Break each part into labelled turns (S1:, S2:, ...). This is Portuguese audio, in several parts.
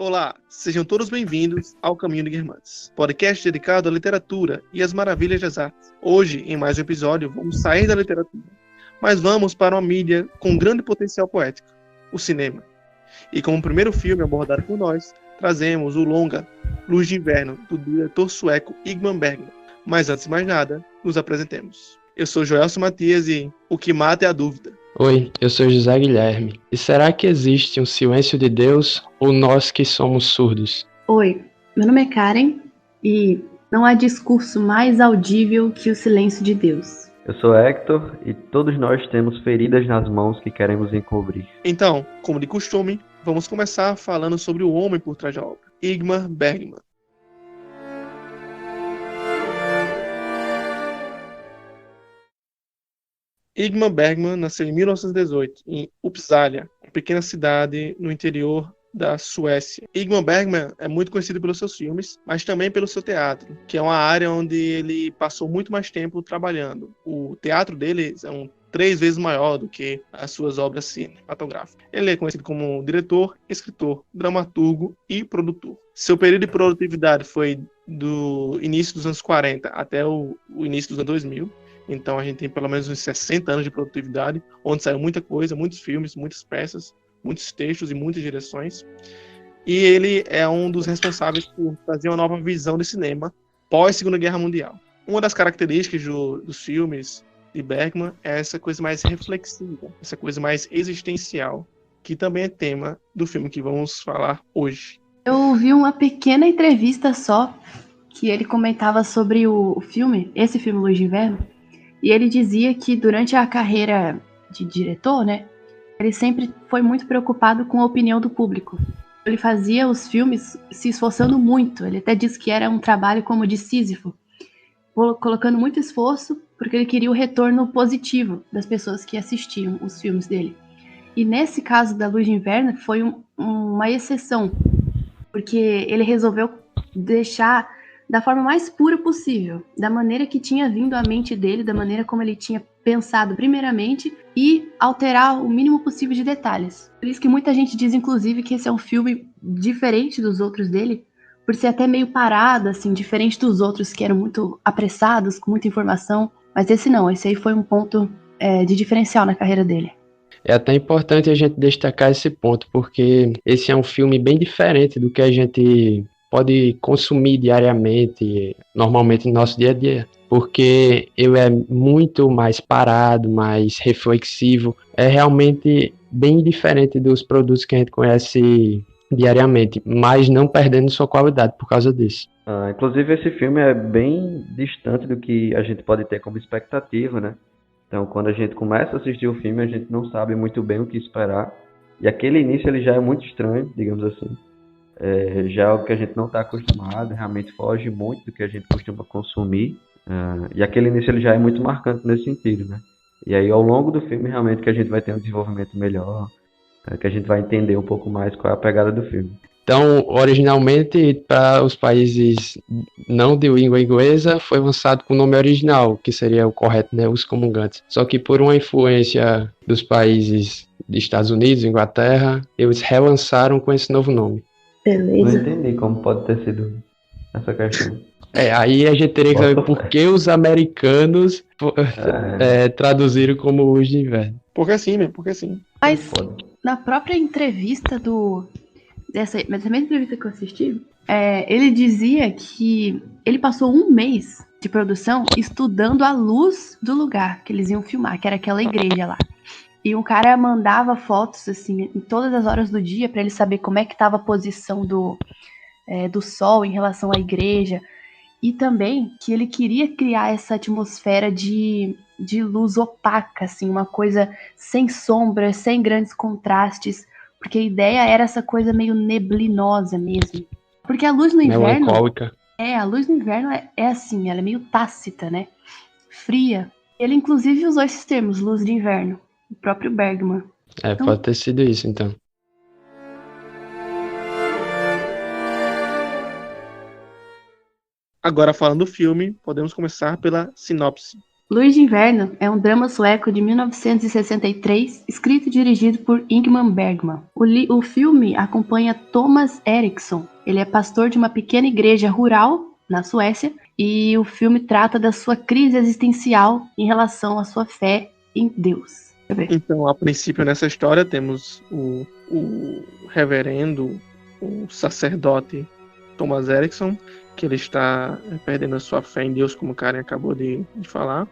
S1: Olá, sejam todos bem-vindos ao Caminho de Guermantes, podcast dedicado à literatura e às maravilhas das artes. Hoje, em mais um episódio, vamos sair da literatura, mas vamos para uma mídia com grande potencial poético, o cinema. E como primeiro filme abordado por nós, trazemos o longa Luz de Inverno, do diretor sueco Ingmar Bergman. Mas antes de mais nada, nos apresentemos. Eu sou Joelson Matias e o que mata é a dúvida.
S2: Oi, eu sou José Guilherme. E será que existe um silêncio de Deus ou nós que somos surdos?
S3: Oi, meu nome é Karen e não há discurso mais audível que o silêncio de Deus.
S4: Eu sou Hector e todos nós temos feridas nas mãos que queremos encobrir.
S1: Então, como de costume, vamos começar falando sobre o homem por trás da obra, Ingmar Bergman. Ingmar Bergman nasceu em 1918 em Uppsala, uma pequena cidade no interior da Suécia. Ingmar Bergman é muito conhecido pelos seus filmes, mas também pelo seu teatro, que é uma área onde ele passou muito mais tempo trabalhando. O teatro dele é 3 vezes maior do que as suas obras cinematográficas. Ele é conhecido como diretor, escritor, dramaturgo e produtor. Seu período de produtividade foi do início dos anos 40 até o início dos anos 2000. Então a gente tem pelo menos uns 60 anos de produtividade, onde saiu muita coisa, muitos filmes, muitas peças, muitos textos e muitas direções. E ele é um dos responsáveis por trazer uma nova visão de cinema pós-Segunda Guerra Mundial. Uma das características dos filmes de Bergman é essa coisa mais reflexiva, essa coisa mais existencial, que também é tema do filme que vamos falar hoje.
S3: Eu vi uma pequena entrevista só, que ele comentava sobre o filme, esse filme Luz de Inverno, e ele dizia que durante a carreira de diretor, né, ele sempre foi muito preocupado com a opinião do público. Ele fazia os filmes se esforçando muito, ele até disse que era um trabalho como de Sísifo, colocando muito esforço, porque ele queria o retorno positivo das pessoas que assistiam os filmes dele. E nesse caso da Luz de Inverno foi uma exceção, porque ele resolveu deixar da forma mais pura possível, da maneira que tinha vindo à mente dele, da maneira como ele tinha pensado primeiramente, e alterar o mínimo possível de detalhes. Por isso que muita gente diz, inclusive, que esse é um filme diferente dos outros dele, por ser até meio parado, assim, diferente dos outros que eram muito apressados, com muita informação, mas esse não, esse aí foi um ponto de diferencial na carreira dele.
S2: É até importante a gente destacar esse ponto, porque esse é um filme bem diferente do que a gente pode consumir diariamente, normalmente no nosso dia a dia, porque ele é muito mais parado, mais reflexivo, é realmente bem diferente dos produtos que a gente conhece diariamente, mas não perdendo sua qualidade por causa disso.
S4: Inclusive esse filme é bem distante do que a gente pode ter como expectativa, né? Então quando a gente começa a assistir o filme, a gente não sabe muito bem o que esperar, e aquele início ele já é muito estranho, digamos assim. Já é algo que a gente não está acostumado, realmente foge muito do que a gente costuma consumir, e aquele início ele já é muito marcante nesse sentido, né? E aí ao longo do filme realmente que a gente vai ter um desenvolvimento melhor, que a gente vai entender um pouco mais qual é a pegada do filme.
S2: Então, originalmente, para os países não de língua inglesa, foi lançado com o nome original, que seria o correto, né, Os Comungantes. Só que por uma influência dos países dos Estados Unidos, Inglaterra, eles relançaram com esse novo nome.
S3: Beleza.
S4: Não entendi como pode ter sido essa questão.
S2: Aí a gente teria que saber por que os americanos traduziram como Luz de Inverno.
S1: Porque sim, né? Porque sim.
S3: Mas na própria entrevista dessa mesma entrevista que eu assisti, ele dizia que ele passou um mês de produção estudando a luz do lugar que eles iam filmar, que era aquela igreja lá. E um cara mandava fotos assim em todas as horas do dia para ele saber como é que estava a posição do sol em relação à igreja. E também que ele queria criar essa atmosfera de luz opaca, assim, uma coisa sem sombra, sem grandes contrastes, porque a ideia era essa coisa meio neblinosa mesmo. Porque a luz no inverno...
S2: Melancólica.
S3: A luz no inverno é assim, ela é meio tácita, né? Fria. Ele inclusive usou esses termos, luz de inverno, o próprio Bergman. Então,
S2: pode ter sido isso, então.
S1: Agora, falando do filme, podemos começar pela sinopse.
S3: Luz de Inverno é um drama sueco de 1963, escrito e dirigido por Ingmar Bergman. O filme acompanha Thomas Eriksson. Ele é pastor de uma pequena igreja rural na Suécia e o filme trata da sua crise existencial em relação à sua fé em Deus.
S1: Então, a princípio, nessa história, temos o reverendo, o sacerdote Thomas Eriksson, que ele está perdendo a sua fé em Deus, como o Karen acabou de falar.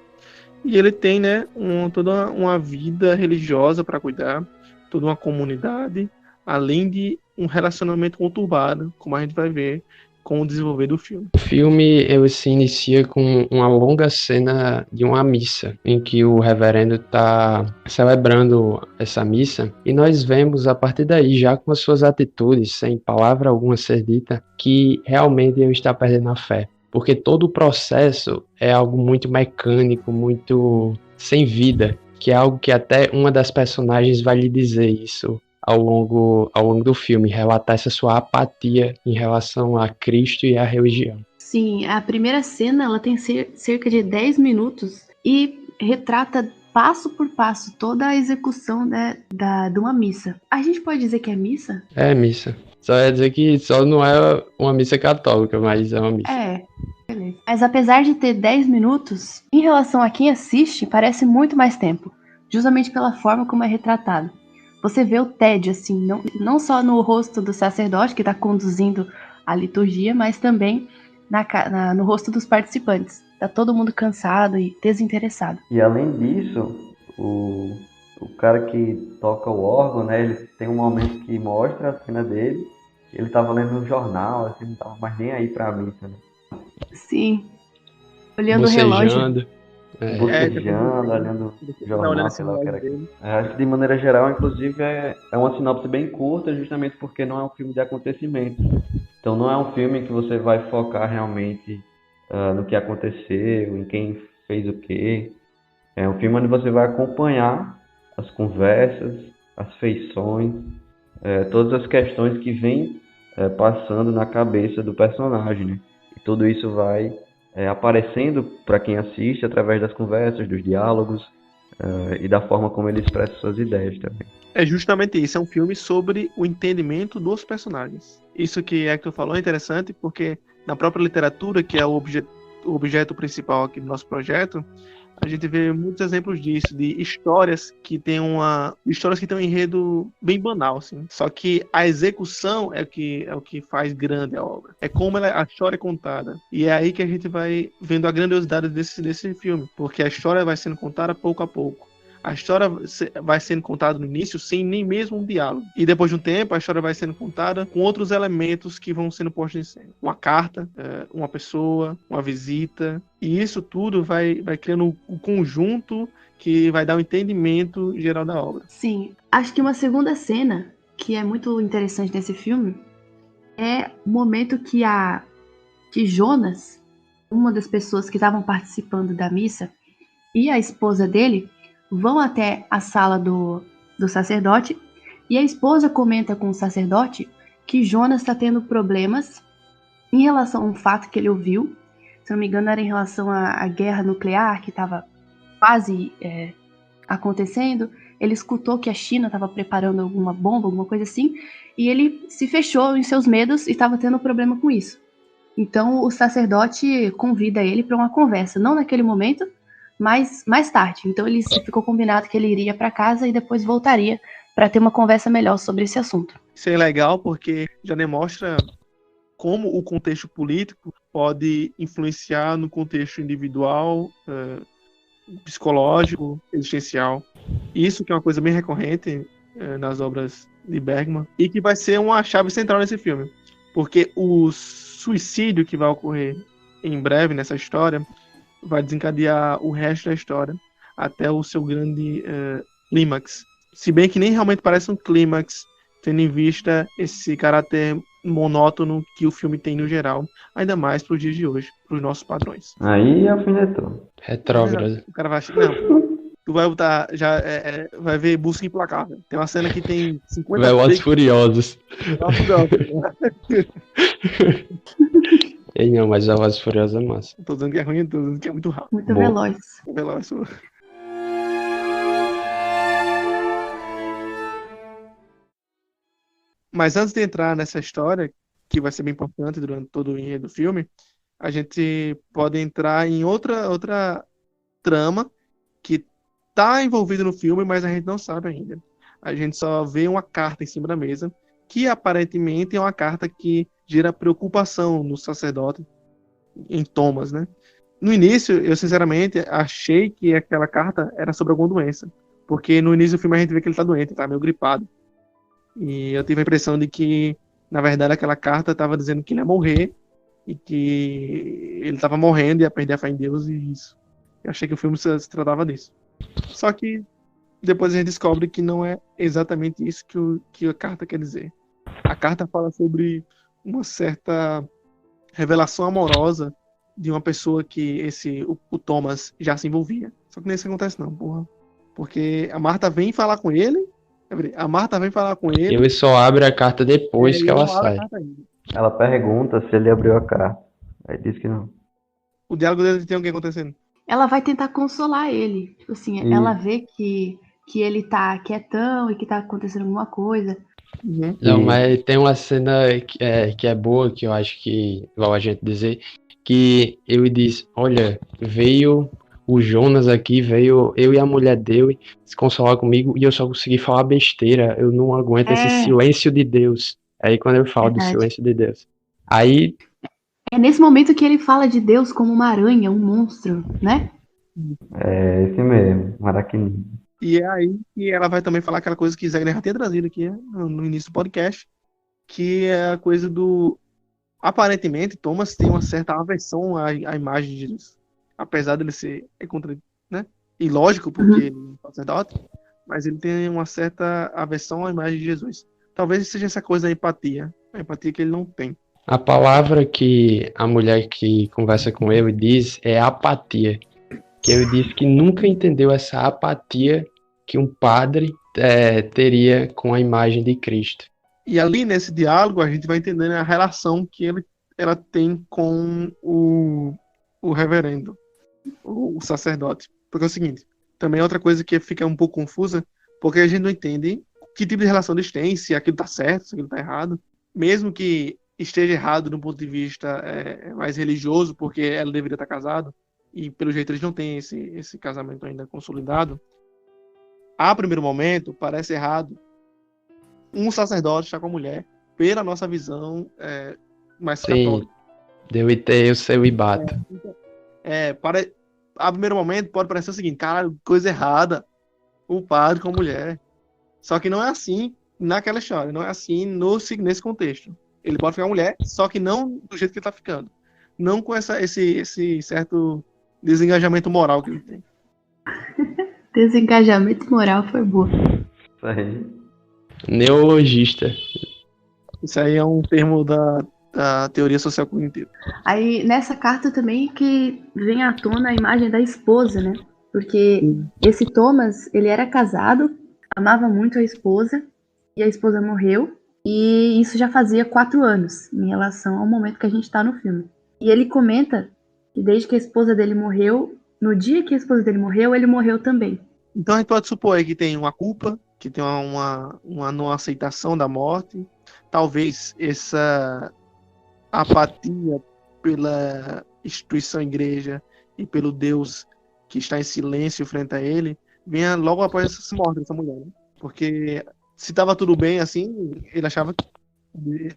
S1: E ele tem, né, toda uma vida religiosa para cuidar, toda uma comunidade, além de um relacionamento conturbado, como a gente vai ver com o desenvolver do filme.
S2: O filme ele se inicia com uma longa cena de uma missa, em que o reverendo está celebrando essa missa, e nós vemos a partir daí, já com as suas atitudes, sem palavra alguma ser dita, que realmente ele está perdendo a fé. Porque todo o processo é algo muito mecânico, muito sem vida, que é algo que até uma das personagens vai lhe dizer isso ao longo do filme, relatar essa sua apatia em relação a Cristo e à religião.
S3: Sim, a primeira cena ela tem cerca de 10 minutos e retrata passo por passo toda a execução de uma missa. A gente pode dizer que é missa?
S2: É missa. Só ia dizer que só não é uma missa católica, mas é uma missa.
S3: É, beleza. Mas apesar de ter 10 minutos, em relação a quem assiste, parece muito mais tempo, justamente pela forma como é retratado. Você vê o tédio, assim, não só no rosto do sacerdote que está conduzindo a liturgia, mas também no rosto dos participantes. Tá todo mundo cansado e desinteressado.
S4: E além disso, o cara que toca o órgão, né, ele tem um momento que mostra a cena dele, ele tava lendo um jornal, assim, não tava mais nem aí pra missa, né?
S3: Sim, olhando o relógio.
S4: Bocejando, olhando o jornal, sei lá o que era aquilo. Acho que de maneira geral, inclusive, é uma sinopse bem curta, justamente porque não é um filme de acontecimento. Então não é um filme que você vai focar realmente no que aconteceu, em quem fez o quê. É um filme onde você vai acompanhar as conversas, as feições, todas as questões que vêm passando na cabeça do personagem, né? E tudo isso vai aparecendo para quem assiste através das conversas, dos diálogos e da forma como ele expressa suas ideias também.
S1: É justamente isso, é um filme sobre o entendimento dos personagens. Isso que Hector falou é interessante porque na própria literatura, que é o objeto principal aqui do nosso projeto, a gente vê muitos exemplos disso, de histórias que têm um enredo bem banal, assim. Só que a execução é o que faz grande a obra. É como a história é contada. E é aí que a gente vai vendo a grandiosidade desse filme, porque a história vai sendo contada pouco a pouco. A história vai sendo contada no início sem nem mesmo um diálogo. E depois de um tempo, a história vai sendo contada com outros elementos que vão sendo postos em cena. Uma carta, uma pessoa, uma visita. E isso tudo vai criando um conjunto que vai dar um entendimento geral da obra.
S3: Sim. Acho que uma segunda cena, que é muito interessante nesse filme, é o momento que Jonas, uma das pessoas que estavam participando da missa, e a esposa dele vão até a sala do sacerdote e a esposa comenta com o sacerdote que Jonas está tendo problemas em relação a um fato que ele ouviu. Se não me engano, era em relação à guerra nuclear que estava quase acontecendo. Ele escutou que a China estava preparando alguma bomba, alguma coisa assim, e ele se fechou em seus medos e estava tendo problema com isso. Então o sacerdote convida ele para uma conversa, não naquele momento, mas mais tarde. Então ele ficou combinado que ele iria para casa e depois voltaria para ter uma conversa melhor sobre esse assunto.
S1: Isso é legal porque já demonstra como o contexto político pode influenciar no contexto individual, psicológico, existencial. Isso que é uma coisa bem recorrente nas obras de Bergman e que vai ser uma chave central nesse filme, porque o suicídio que vai ocorrer em breve nessa história vai desencadear o resto da história até o seu grande clímax. Se bem que nem realmente parece um clímax, tendo em vista esse caráter monótono que o filme tem no geral, ainda mais para os dias de hoje, para os nossos padrões.
S4: Aí alfinetou.
S2: Retrógrado.
S1: O cara vai achar, não, tu vai botar, vai ver Busca Implacável. Tem uma cena que tem 50...
S2: Velozes Furiosos. Ei, não, mas a Voz Furiosa é massa.
S1: Não tô dizendo que é ruim, tô dizendo que é muito rápido.
S3: Muito
S2: Boa.
S3: veloz.
S1: Veloz. Mas antes de entrar nessa história, que vai ser bem importante durante todo o enredo do filme, a gente pode entrar em outra trama que tá envolvida no filme, mas a gente não sabe ainda. A gente só vê uma carta em cima da mesa, que aparentemente é uma carta que gera preocupação no sacerdote, em Thomas, né? No início, eu sinceramente achei que aquela carta era sobre alguma doença, porque no início do filme a gente vê que ele tá doente, tá meio gripado. E eu tive a impressão de que, na verdade, aquela carta estava dizendo que ele ia morrer e que ele estava morrendo e ia perder a fé em Deus e isso. Eu achei que o filme se tratava disso. Só que depois a gente descobre que não é exatamente isso que a carta quer dizer. A carta fala sobre uma certa revelação amorosa de uma pessoa que o Thomas já se envolvia. Só que nem isso acontece não, porra. Porque a Marta vem falar com ele. A Marta vem falar com ele.
S2: Ele só abre a carta depois que
S1: ele
S2: ela
S1: não abre a
S2: sai.
S1: carta ainda.
S4: Ela pergunta se ele abriu a carta. Aí diz que não.
S1: O diálogo dele tem o que acontecendo?
S3: Ela vai tentar consolar ele. Tipo assim,
S4: Isso.
S3: ela vê que ele tá quietão e que tá acontecendo alguma coisa.
S1: Uhum.
S2: Não,
S4: E-
S2: mas tem uma cena que é boa, que eu acho que, igual a gente dizer, que ele diz, olha, veio o Jonas aqui, veio eu e a mulher dele se consolar comigo e eu só consegui falar besteira, eu não aguento esse silêncio de Deus. Aí quando eu falo do
S3: Verdade.
S2: silêncio de Deus. Aí,
S3: É nesse momento que ele fala de Deus como uma aranha, um monstro, né?
S4: É esse mesmo, Maraquini.
S1: E é aí que ela vai também falar aquela coisa que Zagner já tinha trazido aqui, né, no início do podcast, que é a coisa do... Aparentemente, Thomas tem uma certa aversão à imagem de Jesus. Apesar dele ser contra, né? Ilógico, porque ele é um sacerdote, mas ele tem uma certa aversão à imagem de Jesus. Talvez seja essa coisa da empatia, a empatia que ele não tem.
S2: a palavra que a mulher que conversa com ele diz é apatia. Que ele diz que nunca entendeu essa apatia que um padre teria com a imagem de Cristo.
S1: E ali nesse diálogo a gente vai entendendo a relação que ela tem com o reverendo, o sacerdote. Porque é o seguinte, também é outra coisa que fica um pouco confusa, porque a gente não entende que tipo de relação eles têm, se aquilo tá certo, se aquilo tá errado. Mesmo que esteja errado do ponto de vista mais religioso, porque ela deveria estar casada, e pelo jeito eles não têm esse casamento ainda consolidado, a primeiro momento parece errado um sacerdote estar com a mulher, pela nossa visão mais
S2: Sim,
S1: católica.
S2: deu ter o seu ibato.
S1: A primeiro momento pode parecer o seguinte, cara, coisa errada, o padre com a mulher. Só que não é assim naquela história, não é assim nesse contexto. Ele pode ficar com a mulher, só que não do jeito que ele tá ficando. Não com esse certo desengajamento moral que ele tem.
S3: Desengajamento moral foi boa.
S4: Isso aí.
S2: Neologista.
S1: Isso aí é um termo da teoria social cognitiva.
S3: Aí nessa carta também que vem à tona a imagem da esposa, né? Porque esse Thomas, ele era casado, amava muito a esposa, e a esposa morreu, e isso já fazia 4 anos, em relação ao momento que a gente tá no filme. E ele comenta que desde que a esposa dele morreu, no dia que a esposa dele morreu, ele morreu também.
S1: Então a gente pode supor aí que tem uma culpa, que tem uma não aceitação da morte, talvez essa apatia pela instituição igreja e pelo Deus que está em silêncio frente a ele, venha logo após essa morte dessa mulher, né? Porque se estava tudo bem assim, ele achava que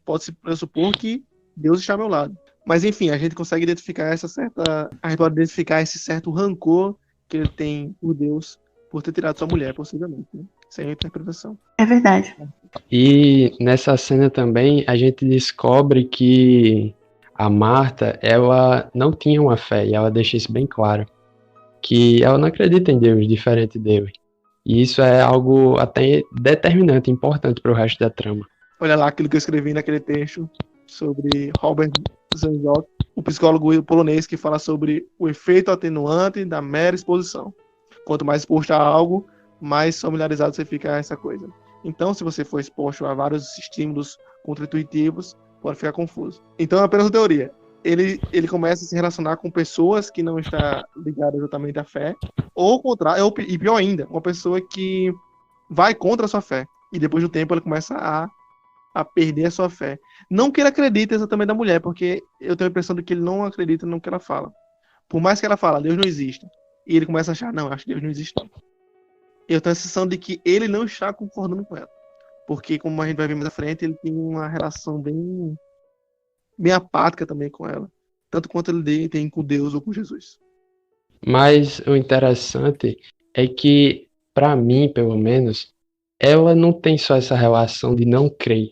S1: pode-se pressupor que Deus está ao meu lado. Mas enfim, a gente consegue identificar a gente pode identificar esse certo rancor que ele tem por Deus por ter tirado sua mulher, possivelmente, né? Sem a interpretação.
S3: É verdade.
S2: E nessa cena também a gente descobre que a Marta, ela não tinha uma fé, e ela deixa isso bem claro, que ela não acredita em Deus diferente dele. E isso é algo até determinante, importante para o resto da trama.
S1: Olha lá aquilo que eu escrevi naquele texto sobre Robert Zanzot, o psicólogo polonês que fala sobre o efeito atenuante da mera exposição. Quanto mais exposto a algo, mais familiarizado você fica a essa coisa. Então, se você for exposto a vários estímulos contra-intuitivos, pode ficar confuso. Então, é apenas uma teoria. ele começa a se relacionar com pessoas que não estão ligadas exatamente à fé, ou ao contrário, e pior ainda, uma pessoa que vai contra a sua fé. E depois do tempo ele começa a perder a sua fé. Não que ele acredite exatamente na mulher, porque eu tenho a impressão de que ele não acredita no que ela fala. Por mais que ela fala, Deus não existe. E ele começa a achar, não, acho que Deus não existe não. Eu tenho a sensação de que ele não está concordando com ela. Porque, como a gente vai ver mais à frente, ele tem uma relação bem apática também com ela. Tanto quanto ele tem com Deus ou com Jesus.
S2: Mas o interessante é que, para mim, pelo menos, ela não tem só essa relação de não crer.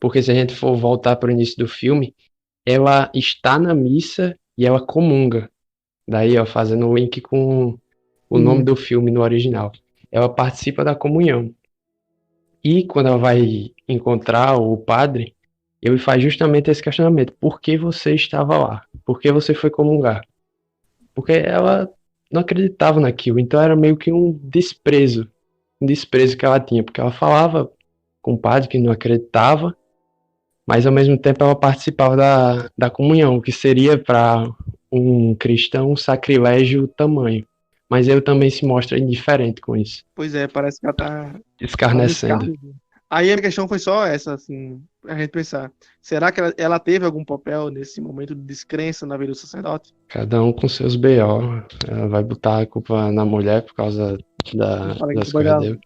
S2: Porque se a gente for voltar para o início do filme, ela está na missa e ela comunga. Daí, ó, fazendo o link com o nome do filme no original. Ela participa da comunhão. E quando ela vai encontrar o padre, ele faz justamente esse questionamento. Por que você estava lá? Por que você foi comungar? Porque ela não acreditava naquilo. Então era meio que um desprezo que ela tinha. Porque ela falava com o padre que não acreditava, mas ao mesmo tempo ela participava da comunhão, o que seria para um cristão um sacrilégio tamanho. Mas ele também se mostra indiferente com isso,
S1: Pois é, parece que ela tá
S2: escarnecendo.
S1: Aí a questão foi só essa, assim, a gente pensar. Será que ela teve algum papel nesse momento de descrença na vida do sacerdote?
S2: Cada um com seus B.O. Ela vai botar a culpa na mulher por causa das coisas dele.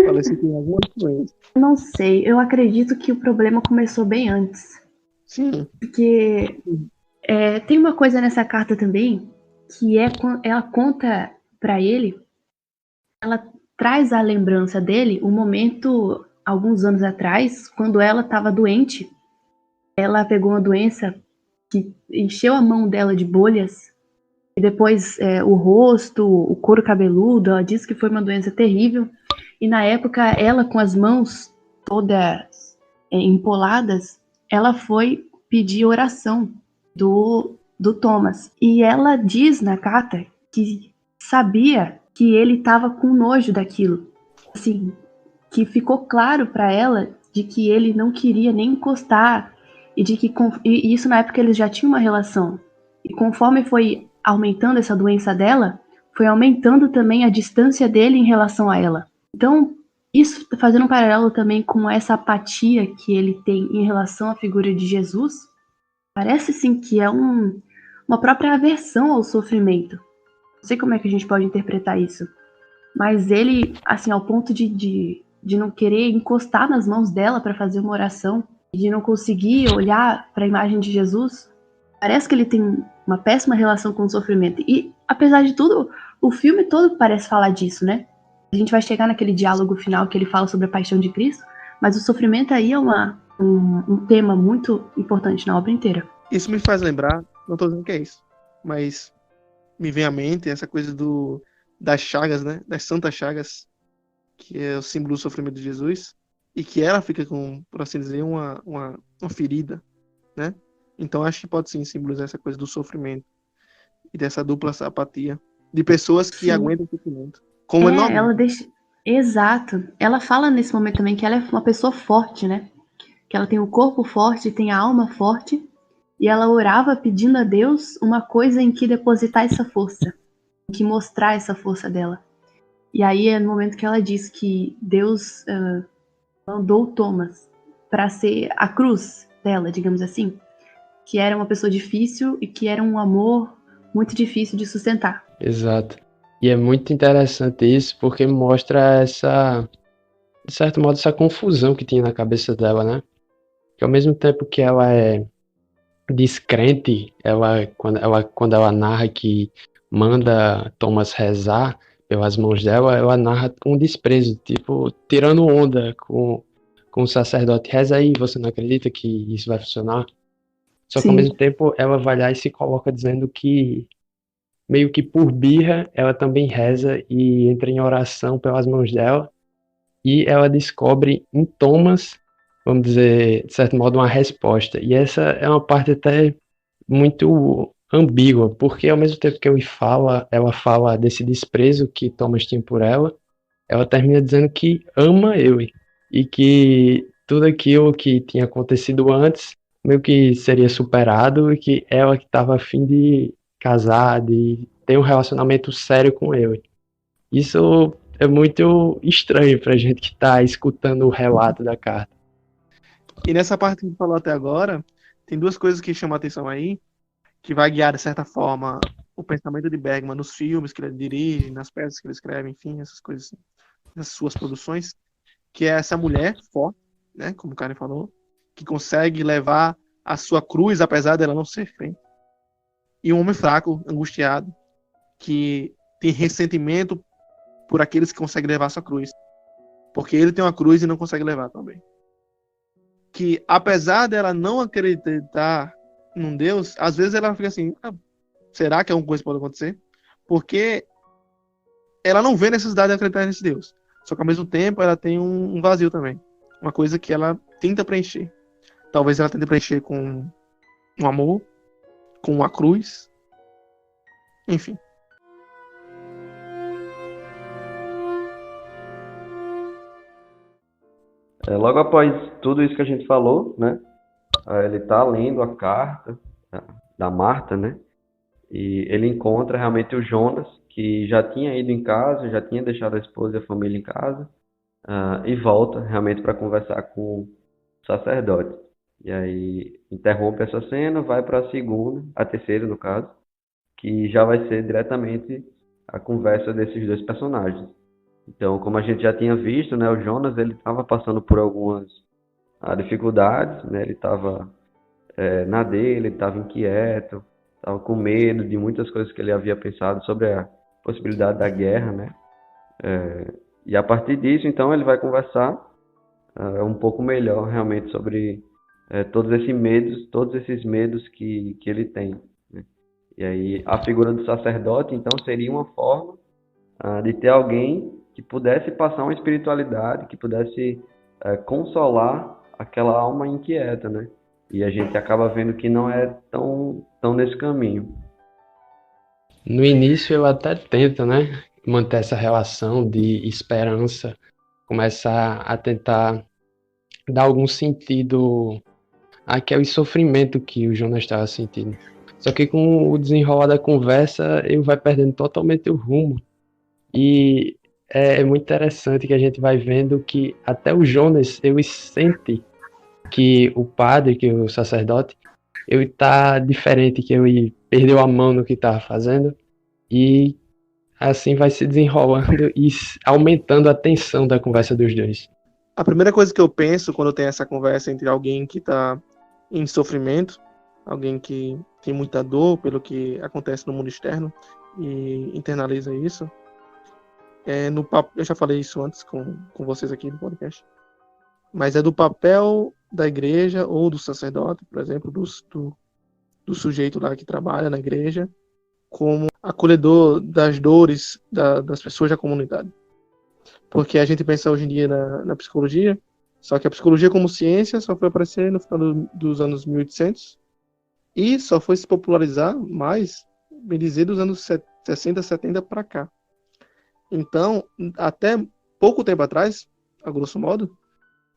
S1: Falei se tem alguma influência.
S3: Não sei, eu acredito que o problema começou bem antes.
S1: Sim.
S3: Porque tem uma coisa nessa carta também, que ela conta pra ele, ela traz à lembrança dele um momento, alguns anos atrás, quando ela estava doente. Ela pegou uma doença que encheu a mão dela de bolhas, e depois o rosto, o couro cabeludo. Ela disse que foi uma doença terrível. E na época, ela com as mãos todas empoladas, ela foi pedir oração do Thomas. E ela diz na carta que sabia que ele estava com nojo daquilo. Assim, que ficou claro para ela de que ele não queria nem encostar, e de que e isso na época eles já tinham uma relação. E conforme foi aumentando essa doença dela, foi aumentando também a distância dele em relação a ela. Então, isso fazendo um paralelo também com essa apatia que ele tem em relação à figura de Jesus, parece sim que é uma própria aversão ao sofrimento. Não sei como é que a gente pode interpretar isso. Mas ele, assim, ao ponto de não querer encostar nas mãos dela para fazer uma oração, de não conseguir olhar para a imagem de Jesus, parece que ele tem uma péssima relação com o sofrimento. E, apesar de tudo, o filme todo parece falar disso, né? A gente vai chegar naquele diálogo final que ele fala sobre a paixão de Cristo, mas o sofrimento aí é um tema muito importante na obra inteira.
S1: Isso me faz lembrar, não estou dizendo que é isso, mas me vem à mente essa coisa das chagas, né? Das santas chagas, que é o símbolo do sofrimento de Jesus, e que ela fica com, por assim dizer, uma ferida, né? Então acho que pode sim simbolizar essa coisa do sofrimento e dessa dupla apatia de pessoas que aguentam o sofrimento. Como
S3: ela deixa. Exato. Ela fala nesse momento também que ela é uma pessoa forte, né? Que ela tem o corpo forte, tem a alma forte, e ela orava pedindo a Deus uma coisa em que depositar essa força, em que mostrar essa força dela. E aí é no momento que ela diz que Deus mandou Thomas para ser a cruz dela, digamos assim, que era uma pessoa difícil e que era um amor muito difícil de sustentar.
S2: Exato. E é muito interessante isso, porque mostra essa, de certo modo, essa confusão que tinha na cabeça dela, né? Que ao mesmo tempo que ela é descrente, quando ela narra que manda Thomas rezar pelas mãos dela, ela narra com desprezo, tipo, tirando onda com o sacerdote. Reza aí, você não acredita que isso vai funcionar? Só que ao mesmo tempo ela vai lá e se coloca dizendo que, meio que por birra, ela também reza e entra em oração pelas mãos dela, e ela descobre em Thomas, vamos dizer, de certo modo, uma resposta. E essa é uma parte até muito ambígua, porque ao mesmo tempo que ela fala desse desprezo que Thomas tinha por ela termina dizendo que ama ele, e que tudo aquilo que tinha acontecido antes meio que seria superado e que ela que estava a fim de casar, de ter um relacionamento sério com ele. Isso é muito estranho pra gente que tá escutando o relato da carta.
S1: E nessa parte que a gente falou até agora, tem duas coisas que chamam a atenção aí, que vai guiar, de certa forma, o pensamento de Bergman nos filmes que ele dirige, nas peças que ele escreve, enfim, essas coisas, nas suas produções, que é essa mulher forte, né, como o Karen falou, que consegue levar a sua cruz, apesar dela não ser frente, e um homem fraco, angustiado, que tem ressentimento por aqueles que conseguem levar a sua cruz, porque ele tem uma cruz e não consegue levar também. Que apesar dela não acreditar num Deus, às vezes ela fica assim, será que alguma coisa pode acontecer? Porque ela não vê necessidade de acreditar nesse Deus. Só que ao mesmo tempo ela tem um vazio também. Uma coisa que ela tenta preencher. Talvez ela tente preencher com um amor, com uma cruz, enfim.
S4: Logo após tudo isso que a gente falou, né? Ele tá lendo a carta da Marta, né? E ele encontra realmente o Jonas, que já tinha ido em casa, já tinha deixado a esposa e a família em casa, e volta realmente para conversar com o sacerdote. E aí interrompe essa cena, vai para a segunda, a terceira no caso, que já vai ser diretamente a conversa desses dois personagens. Então, como a gente já tinha visto, né, o Jonas ele estava passando por algumas dificuldades, né? Ele estava na dele, ele estava inquieto, estava com medo de muitas coisas que ele havia pensado sobre a possibilidade da guerra, né? E a partir disso, então, ele vai conversar um pouco melhor realmente sobre todos esses medos que ele tem, né? E aí a figura do sacerdote, então, seria uma forma de ter alguém que pudesse passar uma espiritualidade, que pudesse consolar aquela alma inquieta, né? E a gente acaba vendo que não é tão nesse caminho.
S2: No início eu até tento, né, manter essa relação de esperança, começar a tentar dar algum sentido àquele sofrimento que o Jonas estava sentindo. Só que com o desenrolar da conversa, ele vai perdendo totalmente o rumo. E é muito interessante que a gente vai vendo que até o Jonas, ele sente que o padre, que o sacerdote, ele tá diferente, que ele perdeu a mão no que estava fazendo. E assim vai se desenrolando e aumentando a tensão da conversa dos dois.
S1: A primeira coisa que eu penso quando tem essa conversa entre alguém que está em sofrimento, alguém que tem muita dor pelo que acontece no mundo externo e internaliza isso, eu já falei isso antes com vocês aqui no podcast, mas é do papel da igreja ou do sacerdote, por exemplo, do sujeito lá que trabalha na igreja, como acolhedor das dores das pessoas da comunidade. Porque a gente pensa hoje em dia na psicologia, só que a psicologia como ciência só foi aparecer no final dos anos 1800 e só foi se popularizar mais, bem dizer, dos anos 60, 70 para cá. Então, até pouco tempo atrás, a grosso modo,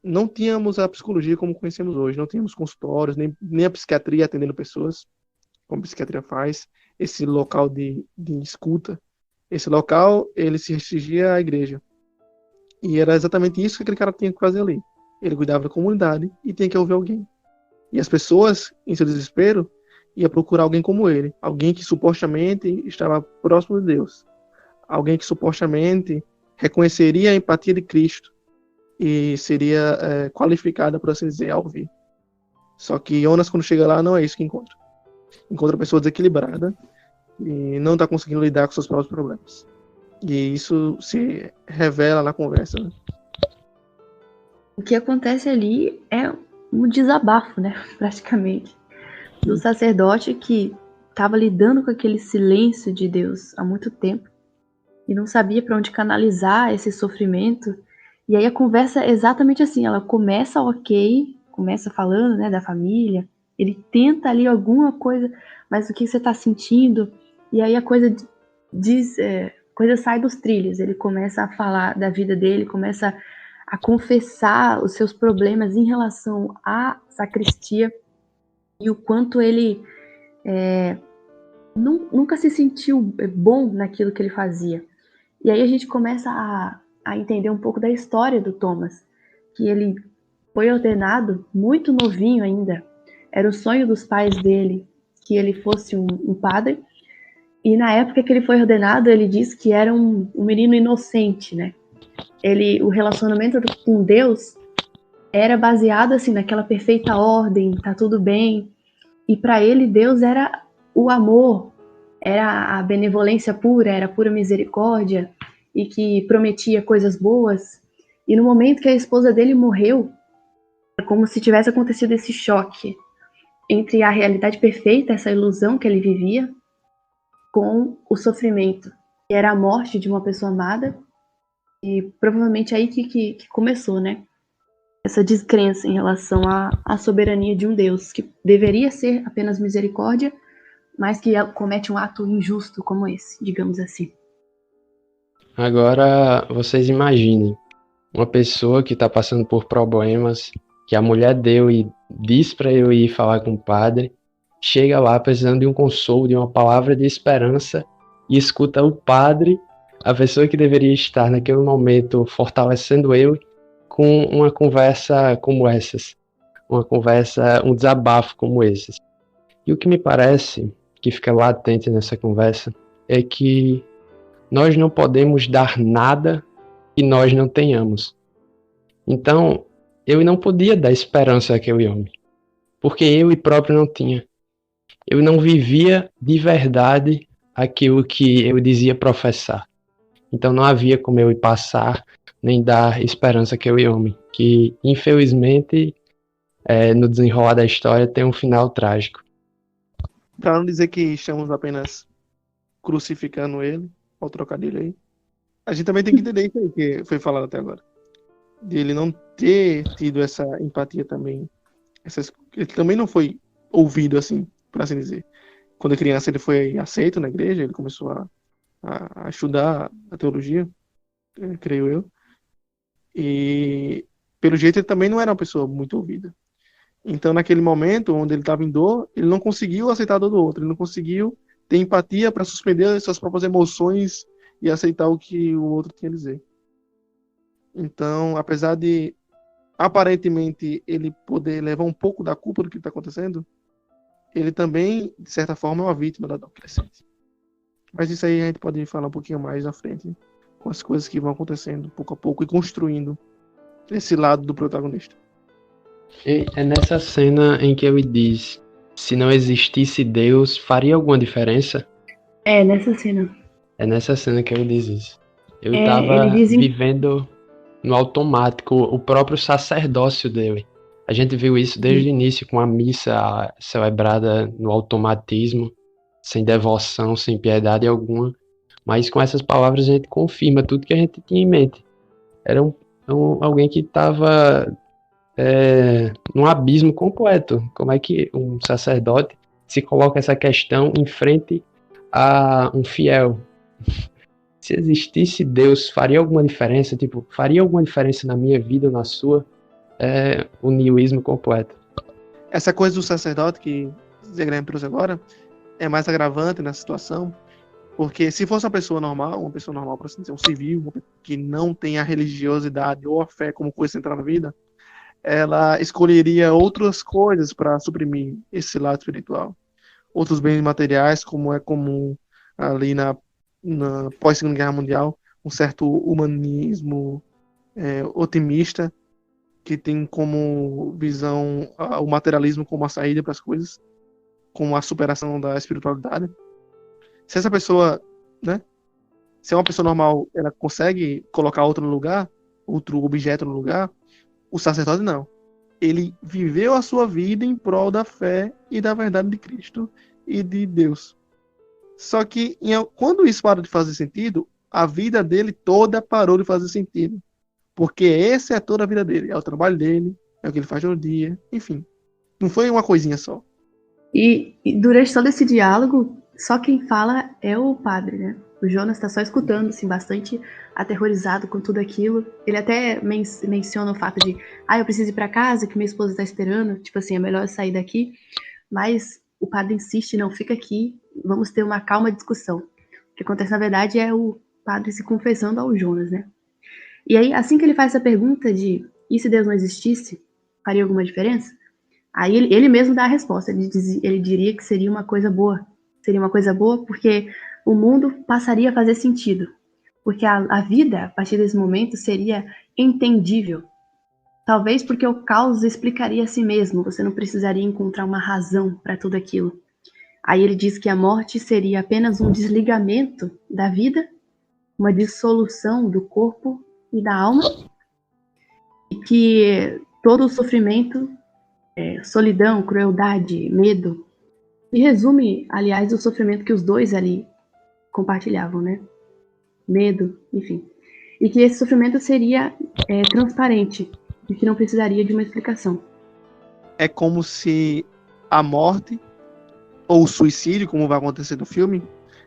S1: não tínhamos a psicologia como conhecemos hoje, não tínhamos consultórios, nem a psiquiatria atendendo pessoas, como a psiquiatria faz, esse local de escuta. Esse local, ele se restringia à igreja. E era exatamente isso que aquele cara tinha que fazer ali. Ele cuidava da comunidade e tinha que ouvir alguém. E as pessoas, em seu desespero, iam procurar alguém como ele. Alguém que supostamente estava próximo de Deus. Alguém que supostamente reconheceria a empatia de Cristo e seria qualificada, por assim dizer, a ouvir. Só que Jonas, quando chega lá, não é isso que encontra. Encontra uma pessoa desequilibrada e não está conseguindo lidar com seus próprios problemas. E isso se revela na conversa, né?
S3: O que acontece ali é um desabafo, né? Praticamente. Do sacerdote que estava lidando com aquele silêncio de Deus há muito tempo e não sabia para onde canalizar esse sofrimento. E aí a conversa é exatamente assim, ela começa ok, começa falando, né, da família, ele tenta ali alguma coisa, mas o que você está sentindo? E aí a coisa coisa sai dos trilhos, ele começa a falar da vida dele, começa a confessar os seus problemas em relação à sacristia, e o quanto ele nunca se sentiu bom naquilo que ele fazia. E aí a gente começa a entender um pouco da história do Thomas, que ele foi ordenado muito novinho ainda. Era o sonho dos pais dele que ele fosse um padre. E na época que ele foi ordenado, ele disse que era um menino inocente, né? O relacionamento com Deus era baseado assim naquela perfeita ordem, tá tudo bem. E para ele Deus era o amor, era a benevolência pura, era a pura misericórdia e que prometia coisas boas. E no momento que a esposa dele morreu, é como se tivesse acontecido esse choque entre a realidade perfeita, essa ilusão que ele vivia, com o sofrimento, que era a morte de uma pessoa amada. E provavelmente aí que começou, né? Essa descrença em relação à soberania de um Deus, que deveria ser apenas misericórdia, mas que comete um ato injusto como esse, digamos assim.
S2: Agora, vocês imaginem uma pessoa que está passando por problemas, que a mulher deu e diz para eu ir falar com o padre, chega lá precisando de um consolo, de uma palavra de esperança, e escuta o padre, a pessoa que deveria estar naquele momento fortalecendo eu, com uma conversa como essas, um desabafo como esses. E o que me parece que fica latente nessa conversa é que nós não podemos dar nada que nós não tenhamos. Então, eu não podia dar esperança àquele homem, porque eu próprio não tinha. Eu não vivia de verdade aquilo que eu dizia professar. Então não havia como eu passar nem dar esperança àquele homem, que infelizmente no desenrolar da história tem um final trágico.
S1: Para não dizer que estamos apenas crucificando ele, olha o trocadilho aí, a gente também tem que entender isso aí que foi falado até agora. De ele não ter tido essa empatia também. Ele também não foi ouvido, assim, por assim dizer. Quando criança ele foi aceito na igreja, ele começou a estudar a teologia, creio eu. E pelo jeito ele também não era uma pessoa muito ouvida. Então naquele momento onde ele estava em dor, ele não conseguiu aceitar a dor do outro, ele não conseguiu ter empatia para suspender suas próprias emoções e aceitar o que o outro tinha a dizer. Então, apesar de aparentemente ele poder levar um pouco da culpa do que está acontecendo, ele também, de certa forma, é uma vítima da dor crescente. Mas isso aí a gente pode falar um pouquinho mais à frente, com as coisas que vão acontecendo pouco a pouco e construindo esse lado do protagonista.
S2: E é nessa cena em que ele diz: se não existisse Deus, faria alguma diferença?
S3: É, nessa cena.
S2: É nessa cena que ele diz isso. Eu
S3: Ele
S2: estava
S3: diz
S2: vivendo no automático o próprio sacerdócio dele. A gente viu isso desde o início com a missa celebrada no automatismo, sem devoção, sem piedade alguma. Mas com essas palavras a gente confirma tudo que a gente tinha em mente. Era alguém que estava num abismo completo. Como é que um sacerdote se coloca essa questão em frente a um fiel? Se existisse Deus, faria alguma diferença? Tipo, faria alguma diferença na minha vida ou na sua? É o niilismo completo.
S1: Essa coisa do sacerdote que Zé Guilherme trouxe agora é mais agravante nessa situação, porque se fosse uma pessoa normal, por assim dizer, um civil, que não tem a religiosidade ou a fé como coisa central na vida, ela escolheria outras coisas para suprimir esse lado espiritual. Outros bens materiais, como é comum ali na pós-Segunda Guerra Mundial, um certo humanismo otimista, que tem como visão o materialismo como a saída para as coisas, como a superação da espiritualidade. Se essa pessoa, né, se é uma pessoa normal, ela consegue colocar outro no lugar, outro objeto no lugar, o sacerdote não. Ele viveu a sua vida em prol da fé e da verdade de Cristo e de Deus. Só que quando isso para de fazer sentido, a vida dele toda parou de fazer sentido. Porque essa é toda a vida dele. É o trabalho dele, é o que ele faz no dia, enfim. Não foi uma coisinha só.
S3: E durante todo esse diálogo, só quem fala é o padre, né? O Jonas está só escutando, assim, bastante aterrorizado com tudo aquilo. Ele até menciona o fato de, eu preciso ir para casa, que minha esposa está esperando. Tipo assim, é melhor eu sair daqui. mas o padre insiste, não, fica aqui, vamos ter uma calma discussão. O que acontece, na verdade, é o padre se confessando ao Jonas, né? E aí, assim que ele faz essa pergunta de, e se Deus não existisse, faria alguma diferença? Aí ele mesmo dá a resposta, ele diria que seria uma coisa boa. Seria uma coisa boa porque o mundo passaria a fazer sentido. Porque a vida, a partir desse momento, seria entendível. Talvez porque o caos explicaria a si mesmo, você não precisaria encontrar uma razão para tudo aquilo. Aí ele diz que a morte seria apenas um desligamento da vida, uma dissolução do corpo e da alma, e que todo o sofrimento, solidão, crueldade, medo, e resume, aliás, o sofrimento que os dois ali compartilhavam, né? Medo, enfim. E que esse sofrimento seria transparente, e que não precisaria de uma explicação.
S1: É como se a morte, ou o suicídio, como vai acontecer no filme,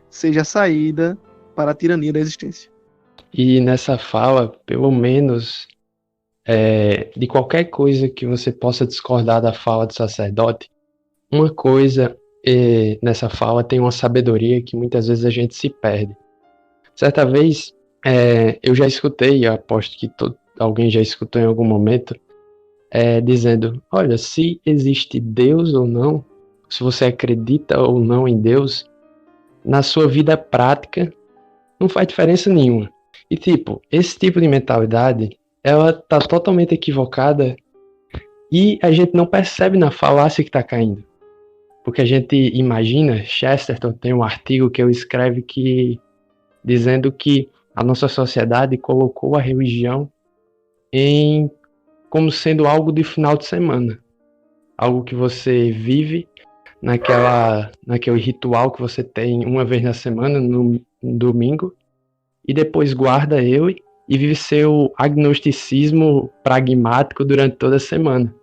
S1: seja a saída para a tirania da existência.
S2: E nessa fala, pelo menos, de qualquer coisa que você possa discordar da fala do sacerdote, uma coisa nessa fala tem uma sabedoria que muitas vezes a gente se perde. Certa vez, eu já escutei, eu aposto que alguém já escutou em algum momento, dizendo, olha, se existe Deus ou não, se você acredita ou não em Deus, na sua vida prática não faz diferença nenhuma. E esse tipo de mentalidade, ela tá totalmente equivocada e a gente não percebe na falácia que tá caindo. Porque a gente imagina, Chesterton tem um artigo que ele escreve dizendo que a nossa sociedade colocou a religião como sendo algo de final de semana. Algo que você vive naquele ritual que você tem uma vez na semana, no domingo, e depois guarda ele e vive seu agnosticismo pragmático durante toda a semana.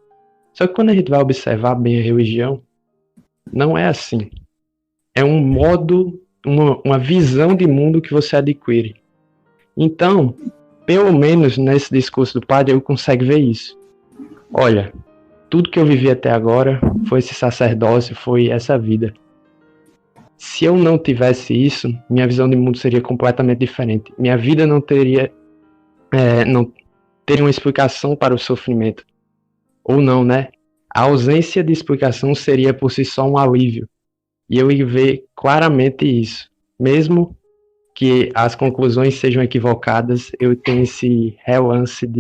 S2: Só que quando a gente vai observar bem a religião, não é assim. É um modo, uma visão de mundo que você adquire. Então, pelo menos nesse discurso do padre, eu consigo ver isso. Olha, tudo que eu vivi até agora foi esse sacerdócio, foi essa vida. Se eu não tivesse isso, minha visão de mundo seria completamente diferente. Minha vida não teria uma explicação para o sofrimento. Ou não, né? A ausência de explicação seria por si só um alívio. E eu ia ver claramente isso. Mesmo que as conclusões sejam equivocadas, eu tenho esse relance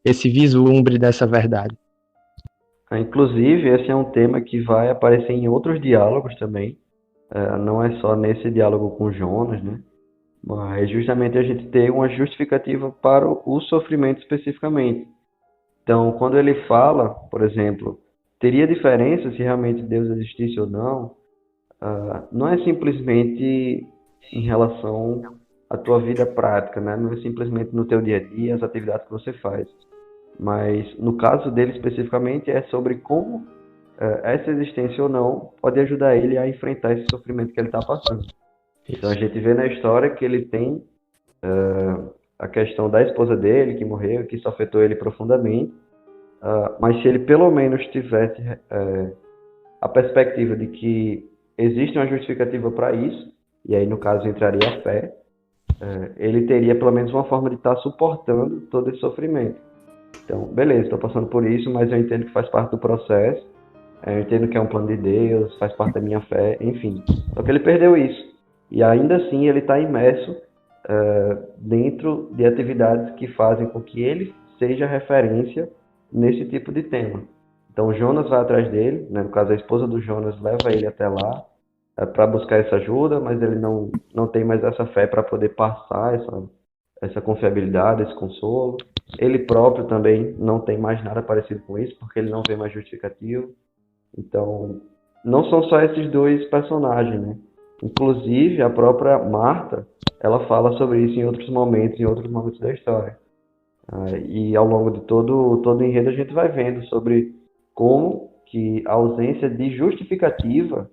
S2: esse vislumbre dessa verdade.
S4: Inclusive, esse é um tema que vai aparecer em outros diálogos também. Não é só nesse diálogo com Jonas, né? Mas justamente a gente ter uma justificativa para o sofrimento especificamente. Então, quando ele fala, por exemplo, teria diferença se realmente Deus existisse ou não, não é simplesmente em relação à tua vida prática, né? Não é simplesmente no teu dia a dia, as atividades que você faz. Mas, no caso dele especificamente, é sobre como essa existência ou não pode ajudar ele a enfrentar esse sofrimento que ele está passando. Então, a gente vê na história que ele tem a questão da esposa dele, que morreu, que isso afetou ele profundamente. Mas se ele pelo menos tivesse a perspectiva de que existe uma justificativa para isso, e aí no caso entraria a fé, ele teria pelo menos uma forma de estar suportando todo esse sofrimento. Então, beleza, estou passando por isso, mas eu entendo que faz parte do processo, eu entendo que é um plano de Deus, faz parte da minha fé, enfim. Só que ele perdeu isso. E ainda assim ele está imerso dentro de atividades que fazem com que ele seja referência nesse tipo de tema. Então Jonas vai atrás dele, né? No caso a esposa do Jonas leva ele até lá para buscar essa ajuda, mas ele não tem mais essa fé para poder passar essa confiabilidade, esse consolo. Ele próprio também não tem mais nada parecido com isso, porque ele não vê mais justificativo. Então, não são só esses dois personagens, né? Inclusive, a própria Marta, ela fala sobre isso em outros momentos da história. E ao longo de todo o enredo a gente vai vendo sobre como que a ausência de justificativa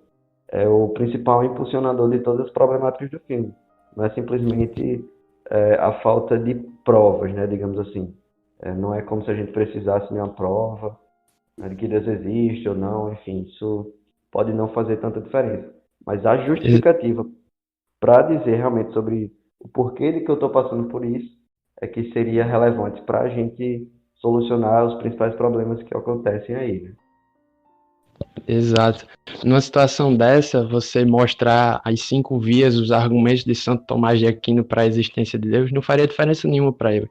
S4: é o principal impulsionador de todas as problemáticas do filme. Não é simplesmente a falta de provas, né, digamos assim. Não é como se a gente precisasse de uma prova né, de que Deus existe ou não, enfim, isso pode não fazer tanta diferença. Mas a justificativa para dizer realmente sobre o porquê de que eu estou passando por isso é que seria relevante para a gente solucionar os principais problemas que acontecem aí, né?
S2: Exato. Numa situação dessa, você mostrar as 5 vias, os argumentos de Santo Tomás de Aquino para a existência de Deus, não faria diferença nenhuma para ele.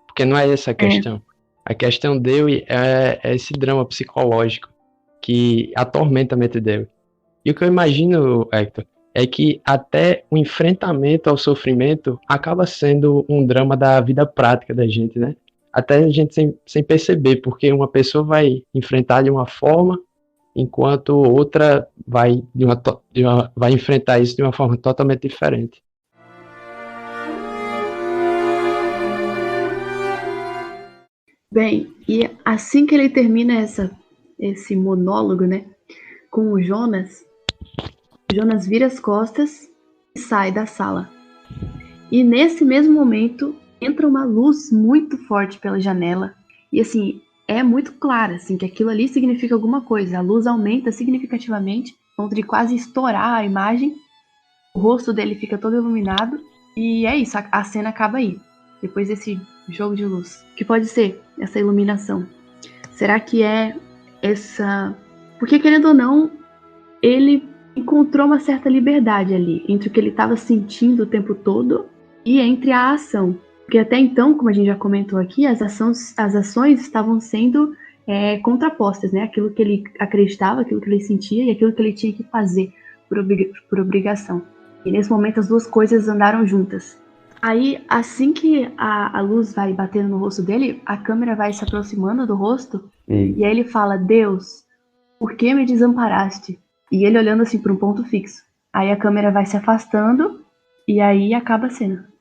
S2: Porque não é essa a questão. A questão dele é esse drama psicológico que atormenta a mente dele. E o que eu imagino, Hector, é que até o enfrentamento ao sofrimento acaba sendo um drama da vida prática da gente, né? Até a gente sem perceber, porque uma pessoa vai enfrentar de uma forma, enquanto outra vai enfrentar isso de uma forma totalmente diferente.
S3: Bem, e assim que ele termina esse monólogo, né, com o Jonas vira as costas e sai da sala. E nesse mesmo momento entra uma luz muito forte pela janela e assim é muito clara, assim, que aquilo ali significa alguma coisa. A luz aumenta significativamente, a ponto de quase estourar a imagem. O rosto dele fica todo iluminado e é isso. A cena acaba aí. Depois desse jogo de luz. O que pode ser essa iluminação? Será que é essa... Porque, querendo ou não, ele encontrou uma certa liberdade ali entre o que ele estava sentindo o tempo todo e entre a ação. Porque até então, como a gente já comentou aqui, as ações estavam sendo contrapostas, né? Aquilo que ele acreditava, aquilo que ele sentia e aquilo que ele tinha que fazer por obrigação. E nesse momento as duas coisas andaram juntas. Aí, assim que a luz vai batendo no rosto dele, a câmera vai se aproximando do rosto e aí ele fala: Deus, por que me desamparaste? E ele olhando assim para um ponto fixo. Aí a câmera vai se afastando e aí acaba a cena.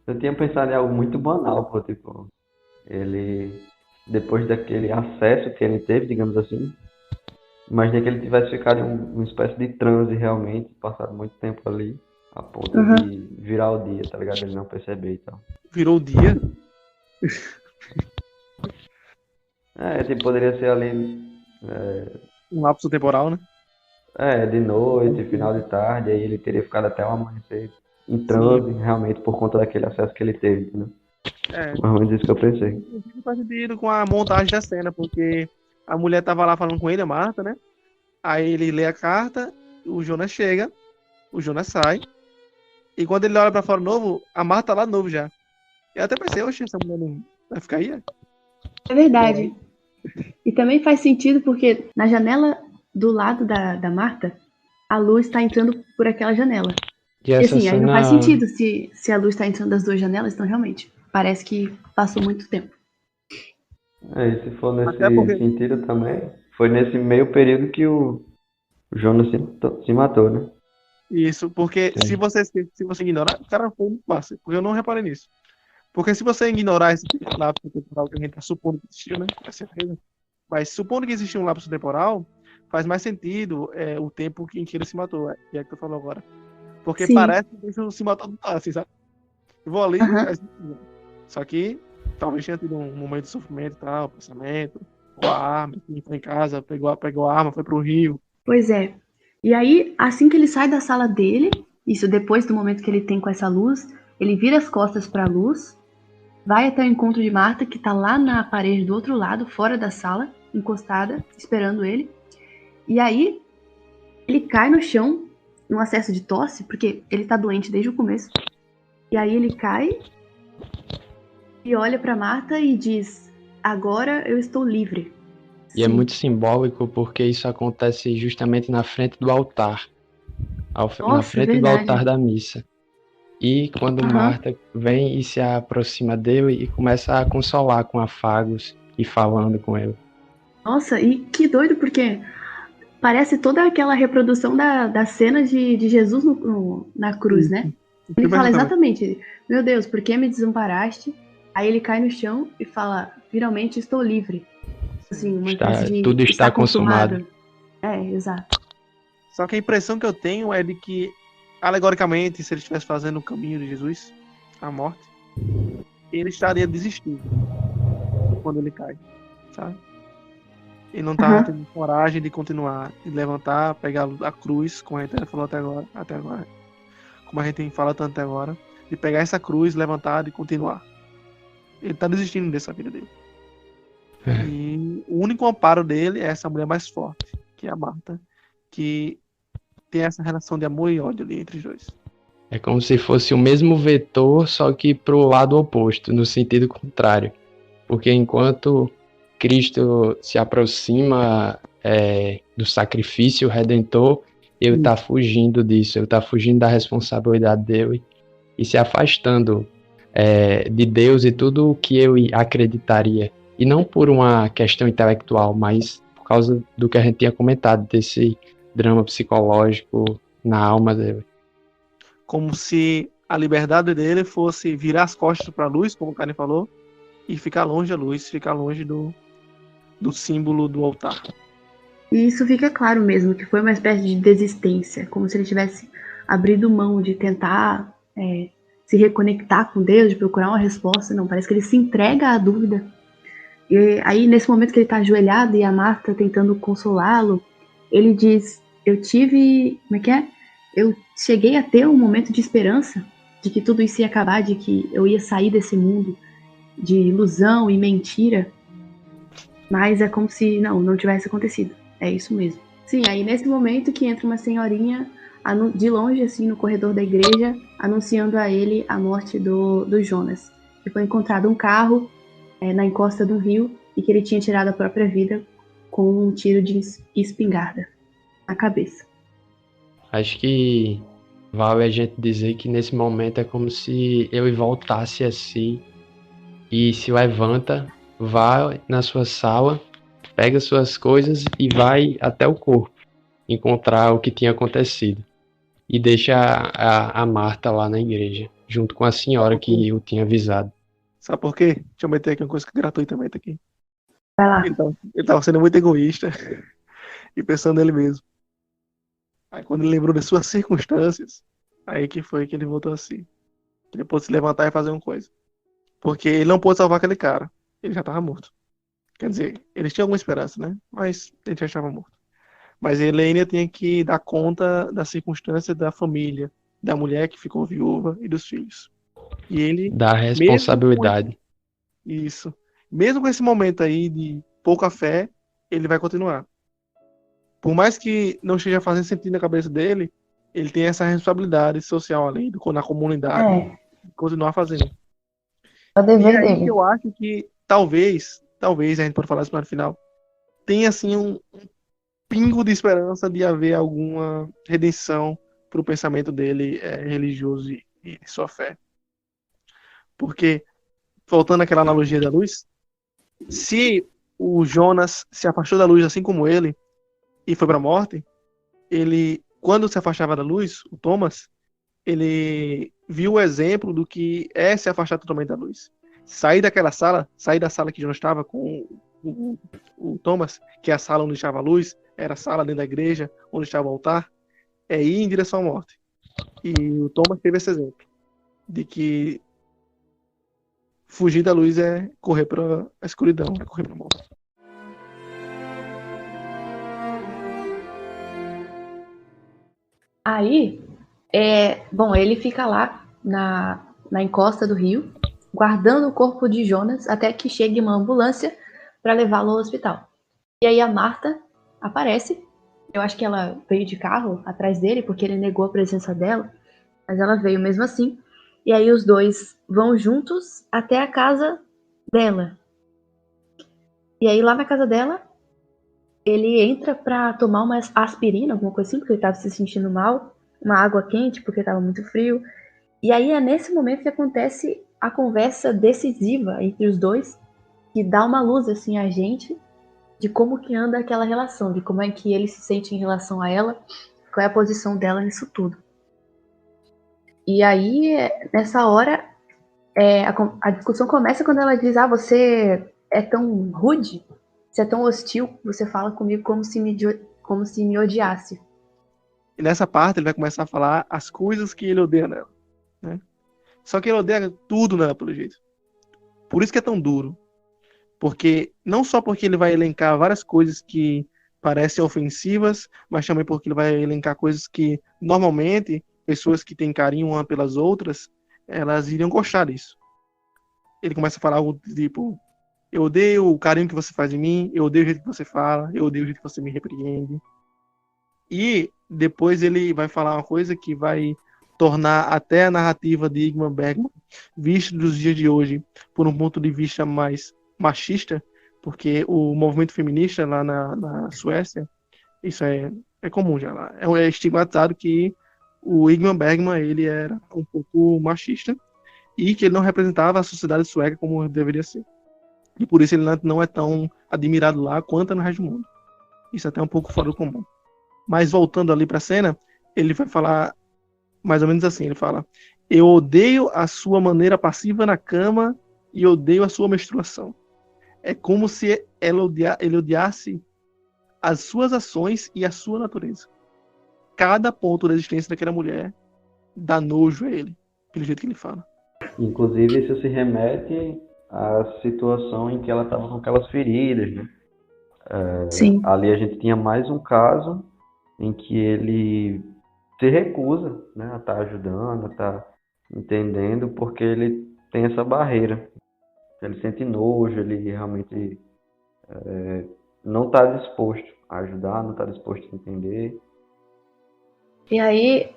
S4: Eu tinha pensado em algo muito banal, pô, tipo, ele, depois daquele acesso que ele teve, digamos assim, imaginei que ele tivesse ficado em uma espécie de transe realmente, passado muito tempo ali, a ponto de virar o dia, tá ligado? Ele não perceber e tal.
S1: Virou o dia?
S4: Tipo, poderia ser ali,
S1: Um lapso temporal, né?
S4: de noite, final de tarde, aí ele teria ficado até o amanhecer em transe, realmente, por conta daquele acesso que ele teve, entendeu? Mais ou menos isso que eu pensei.
S1: Inclusive faz sentido com a montagem da cena, porque a mulher tava lá falando com ele, a Marta, né? Aí ele lê a carta, o Jonas chega, o Jonas sai, e quando ele olha pra fora de novo, a Marta tá lá de novo já. Eu até pensei, oxe, essa mulher não vai ficar aí?
S3: É verdade. E também faz sentido porque na janela do lado da Marta, a luz está entrando por aquela janela.
S2: E
S3: E
S2: essa
S3: assim, aí não
S2: cena...
S3: faz sentido se a luz está entrando das duas janelas, então realmente, parece que passou muito tempo.
S4: E se for nesse
S1: Até porque-
S4: sentido também, foi nesse meio período que o Jonas se matou, né?
S1: Isso, porque se você ignorar, o cara foi muito massa, porque eu não reparei nisso. Porque se você ignorar esse lapso temporal que a gente tá supondo que existiu, né? Com certeza. Mas supondo que existiu um lapso temporal, faz mais sentido o tempo em que ele se matou, que é que tu falou agora. Porque
S3: Sim.
S1: parece que ele se matou assim, sabe? Eu vou ali, só que talvez tenha tido um momento de sofrimento e tal, pensamento, ou a arma, enfim, foi em casa, pegou a arma, foi pro rio.
S3: Pois é. E aí, assim que ele sai da sala dele, isso depois do momento que ele tem com essa luz, ele vira as costas para a luz, vai até o encontro de Marta, que tá lá na parede do outro lado, fora da sala, encostada, esperando ele. E aí, ele cai no chão, num acesso de tosse, porque ele tá doente desde o começo. E aí ele cai e olha para Marta e diz: agora eu estou livre.
S2: E é muito simbólico porque isso acontece justamente na frente do altar. Na frente do altar da missa. E quando Marta vem e se aproxima dele e começa a consolar com afagos e falando com ele.
S3: Nossa, e que doido, porque parece toda aquela reprodução da cena de Jesus na cruz, né? Ele fala exatamente: meu Deus, por que me desamparaste? Aí ele cai no chão e fala: finalmente estou livre. Assim, uma espécie de
S2: tudo está consumado.
S3: Exato.
S1: Só que a impressão que eu tenho é de que, alegoricamente, se ele estivesse fazendo o caminho de Jesus, a morte, ele estaria desistindo quando ele cai, sabe? Ele não tava tendo coragem de continuar, de levantar, pegar a cruz, como a gente falou até agora, como a gente fala tanto até agora, de pegar essa cruz, levantar e continuar. Ele tá desistindo dessa vida dele. E o único amparo dele é essa mulher mais forte, que é a Marta, que tem essa relação de amor e ódio ali entre os dois.
S2: É como se fosse o mesmo vetor, só que pro lado oposto, no sentido contrário. Porque enquanto Cristo se aproxima do sacrifício redentor, ele tá fugindo disso, ele tá fugindo da responsabilidade dele e se afastando de Deus e tudo o que ele acreditaria. E não por uma questão intelectual, mas por causa do que a gente tinha comentado, desse drama psicológico na alma dele.
S1: Como se a liberdade dele fosse virar as costas para a luz, como o Karen falou, e ficar longe da luz, ficar longe do símbolo do altar.
S3: E isso fica claro mesmo, que foi uma espécie de desistência, como se ele tivesse abrido mão de tentar se reconectar com Deus, de procurar uma resposta. Não, parece que ele se entrega à dúvida. E aí, nesse momento que ele está ajoelhado e a Marta tentando consolá-lo, ele diz, eu cheguei a ter um momento de esperança, de que tudo isso ia acabar, de que eu ia sair desse mundo de ilusão e mentira, mas é como se não tivesse acontecido. É isso mesmo. Sim, aí nesse momento que entra uma senhorinha de longe, assim, no corredor da igreja, anunciando a ele a morte do Jonas, que foi encontrado um carro na encosta do rio e que ele tinha tirado a própria vida com um tiro de espingarda na cabeça.
S2: Acho que vale a gente dizer que nesse momento é como se ele voltasse a si e se levanta, vai na sua sala, pega suas coisas e vai até o corpo encontrar o que tinha acontecido. E deixa a Marta lá na igreja, junto com a senhora que o tinha avisado.
S1: Sabe por quê? Deixa eu meter aqui uma coisa gratuitamente aqui.
S3: Vai lá.
S1: Ele tava sendo muito egoísta e pensando nele mesmo. Aí quando ele lembrou das suas circunstâncias, aí que foi que ele voltou assim. Ele pôde se levantar e fazer uma coisa. Porque ele não pôde salvar aquele cara. Ele já estava morto. Quer dizer, eles tinham alguma esperança, né? Mas ele já estava morto. Mas ele ainda tinha que dar conta da circunstância da família, da mulher que ficou viúva e dos filhos. E ele...
S2: Da responsabilidade.
S1: Isso. Mesmo com esse momento aí de pouca fé, ele vai continuar. Por mais que não esteja fazendo sentido na cabeça dele, ele tem essa responsabilidade social ali, na comunidade, de continuar fazendo.
S3: É o dever
S1: E aí
S3: dele.
S1: eu acho que talvez, a gente pode falar isso no final, tem assim um pingo de esperança de haver alguma redenção para o pensamento dele religioso e sua fé. Porque, voltando àquela analogia da luz, se o Jonas se afastou da luz assim como ele e foi para a morte, ele, quando se afastava da luz, o Thomas, ele viu o exemplo do que é se afastar totalmente da luz. Sair da sala que Jonas estava com o Thomas, que é a sala onde estava a luz, era a sala dentro da igreja, onde estava o altar, é ir em direção à morte. E o Thomas teve esse exemplo, de que fugir da luz é correr para a escuridão, é correr para a morte.
S3: Aí, bom, ele fica lá na encosta do rio, guardando o corpo de Jonas até que chegue uma ambulância para levá-lo ao hospital. E aí a Marta aparece. Eu acho que ela veio de carro atrás dele, porque ele negou a presença dela, mas ela veio mesmo assim. E aí os dois vão juntos até a casa dela. E aí lá na casa dela, ele entra pra tomar uma aspirina, alguma coisa assim, porque ele tava se sentindo mal, uma água quente, porque tava muito frio. E aí é nesse momento que acontece a conversa decisiva entre os dois, que dá uma luz assim a gente de como que anda aquela relação, de como é que ele se sente em relação a ela, qual é a posição dela nisso tudo. E aí, nessa hora, a discussão começa quando ela diz: você é tão rude, você é tão hostil, você fala comigo como se me odiasse.
S1: E nessa parte ele vai começar a falar as coisas que ele odeia nela, né? Só que ele odeia tudo nela, pelo jeito. Por isso que é tão duro. Porque, não só porque ele vai elencar várias coisas que parecem ofensivas, mas também porque ele vai elencar coisas que, normalmente, pessoas que têm carinho uma pelas outras, elas iriam gostar disso. Ele começa a falar algo do tipo: eu odeio o carinho que você faz em mim, eu odeio o jeito que você fala, eu odeio o jeito que você me repreende. E depois ele vai falar uma coisa que vai tornar até a narrativa de Ingmar Bergman, vista dos dias de hoje, por um ponto de vista mais machista, porque o movimento feminista lá na Suécia, isso é comum já lá, é estigmatizado que o Ingmar Bergman ele era um pouco machista e que ele não representava a sociedade sueca como deveria ser. E por isso ele não é tão admirado lá quanto no resto do mundo. Isso é até um pouco fora do comum. Mas voltando ali para a cena, ele vai falar mais ou menos assim, ele fala: eu odeio a sua maneira passiva na cama e odeio a sua menstruação. É como se ele odiasse as suas ações e a sua natureza. Cada ponto da existência daquela mulher dá nojo a ele, pelo jeito que ele fala.
S4: Inclusive, isso se remete à situação em que ela estava com aquelas feridas, né?
S3: Sim.
S4: Ali a gente tinha mais um caso em que ele se recusa, né, a estar ajudando, a estar entendendo, porque ele tem essa barreira. Ele sente nojo, ele realmente não está disposto a ajudar, não está disposto a entender.
S3: E aí,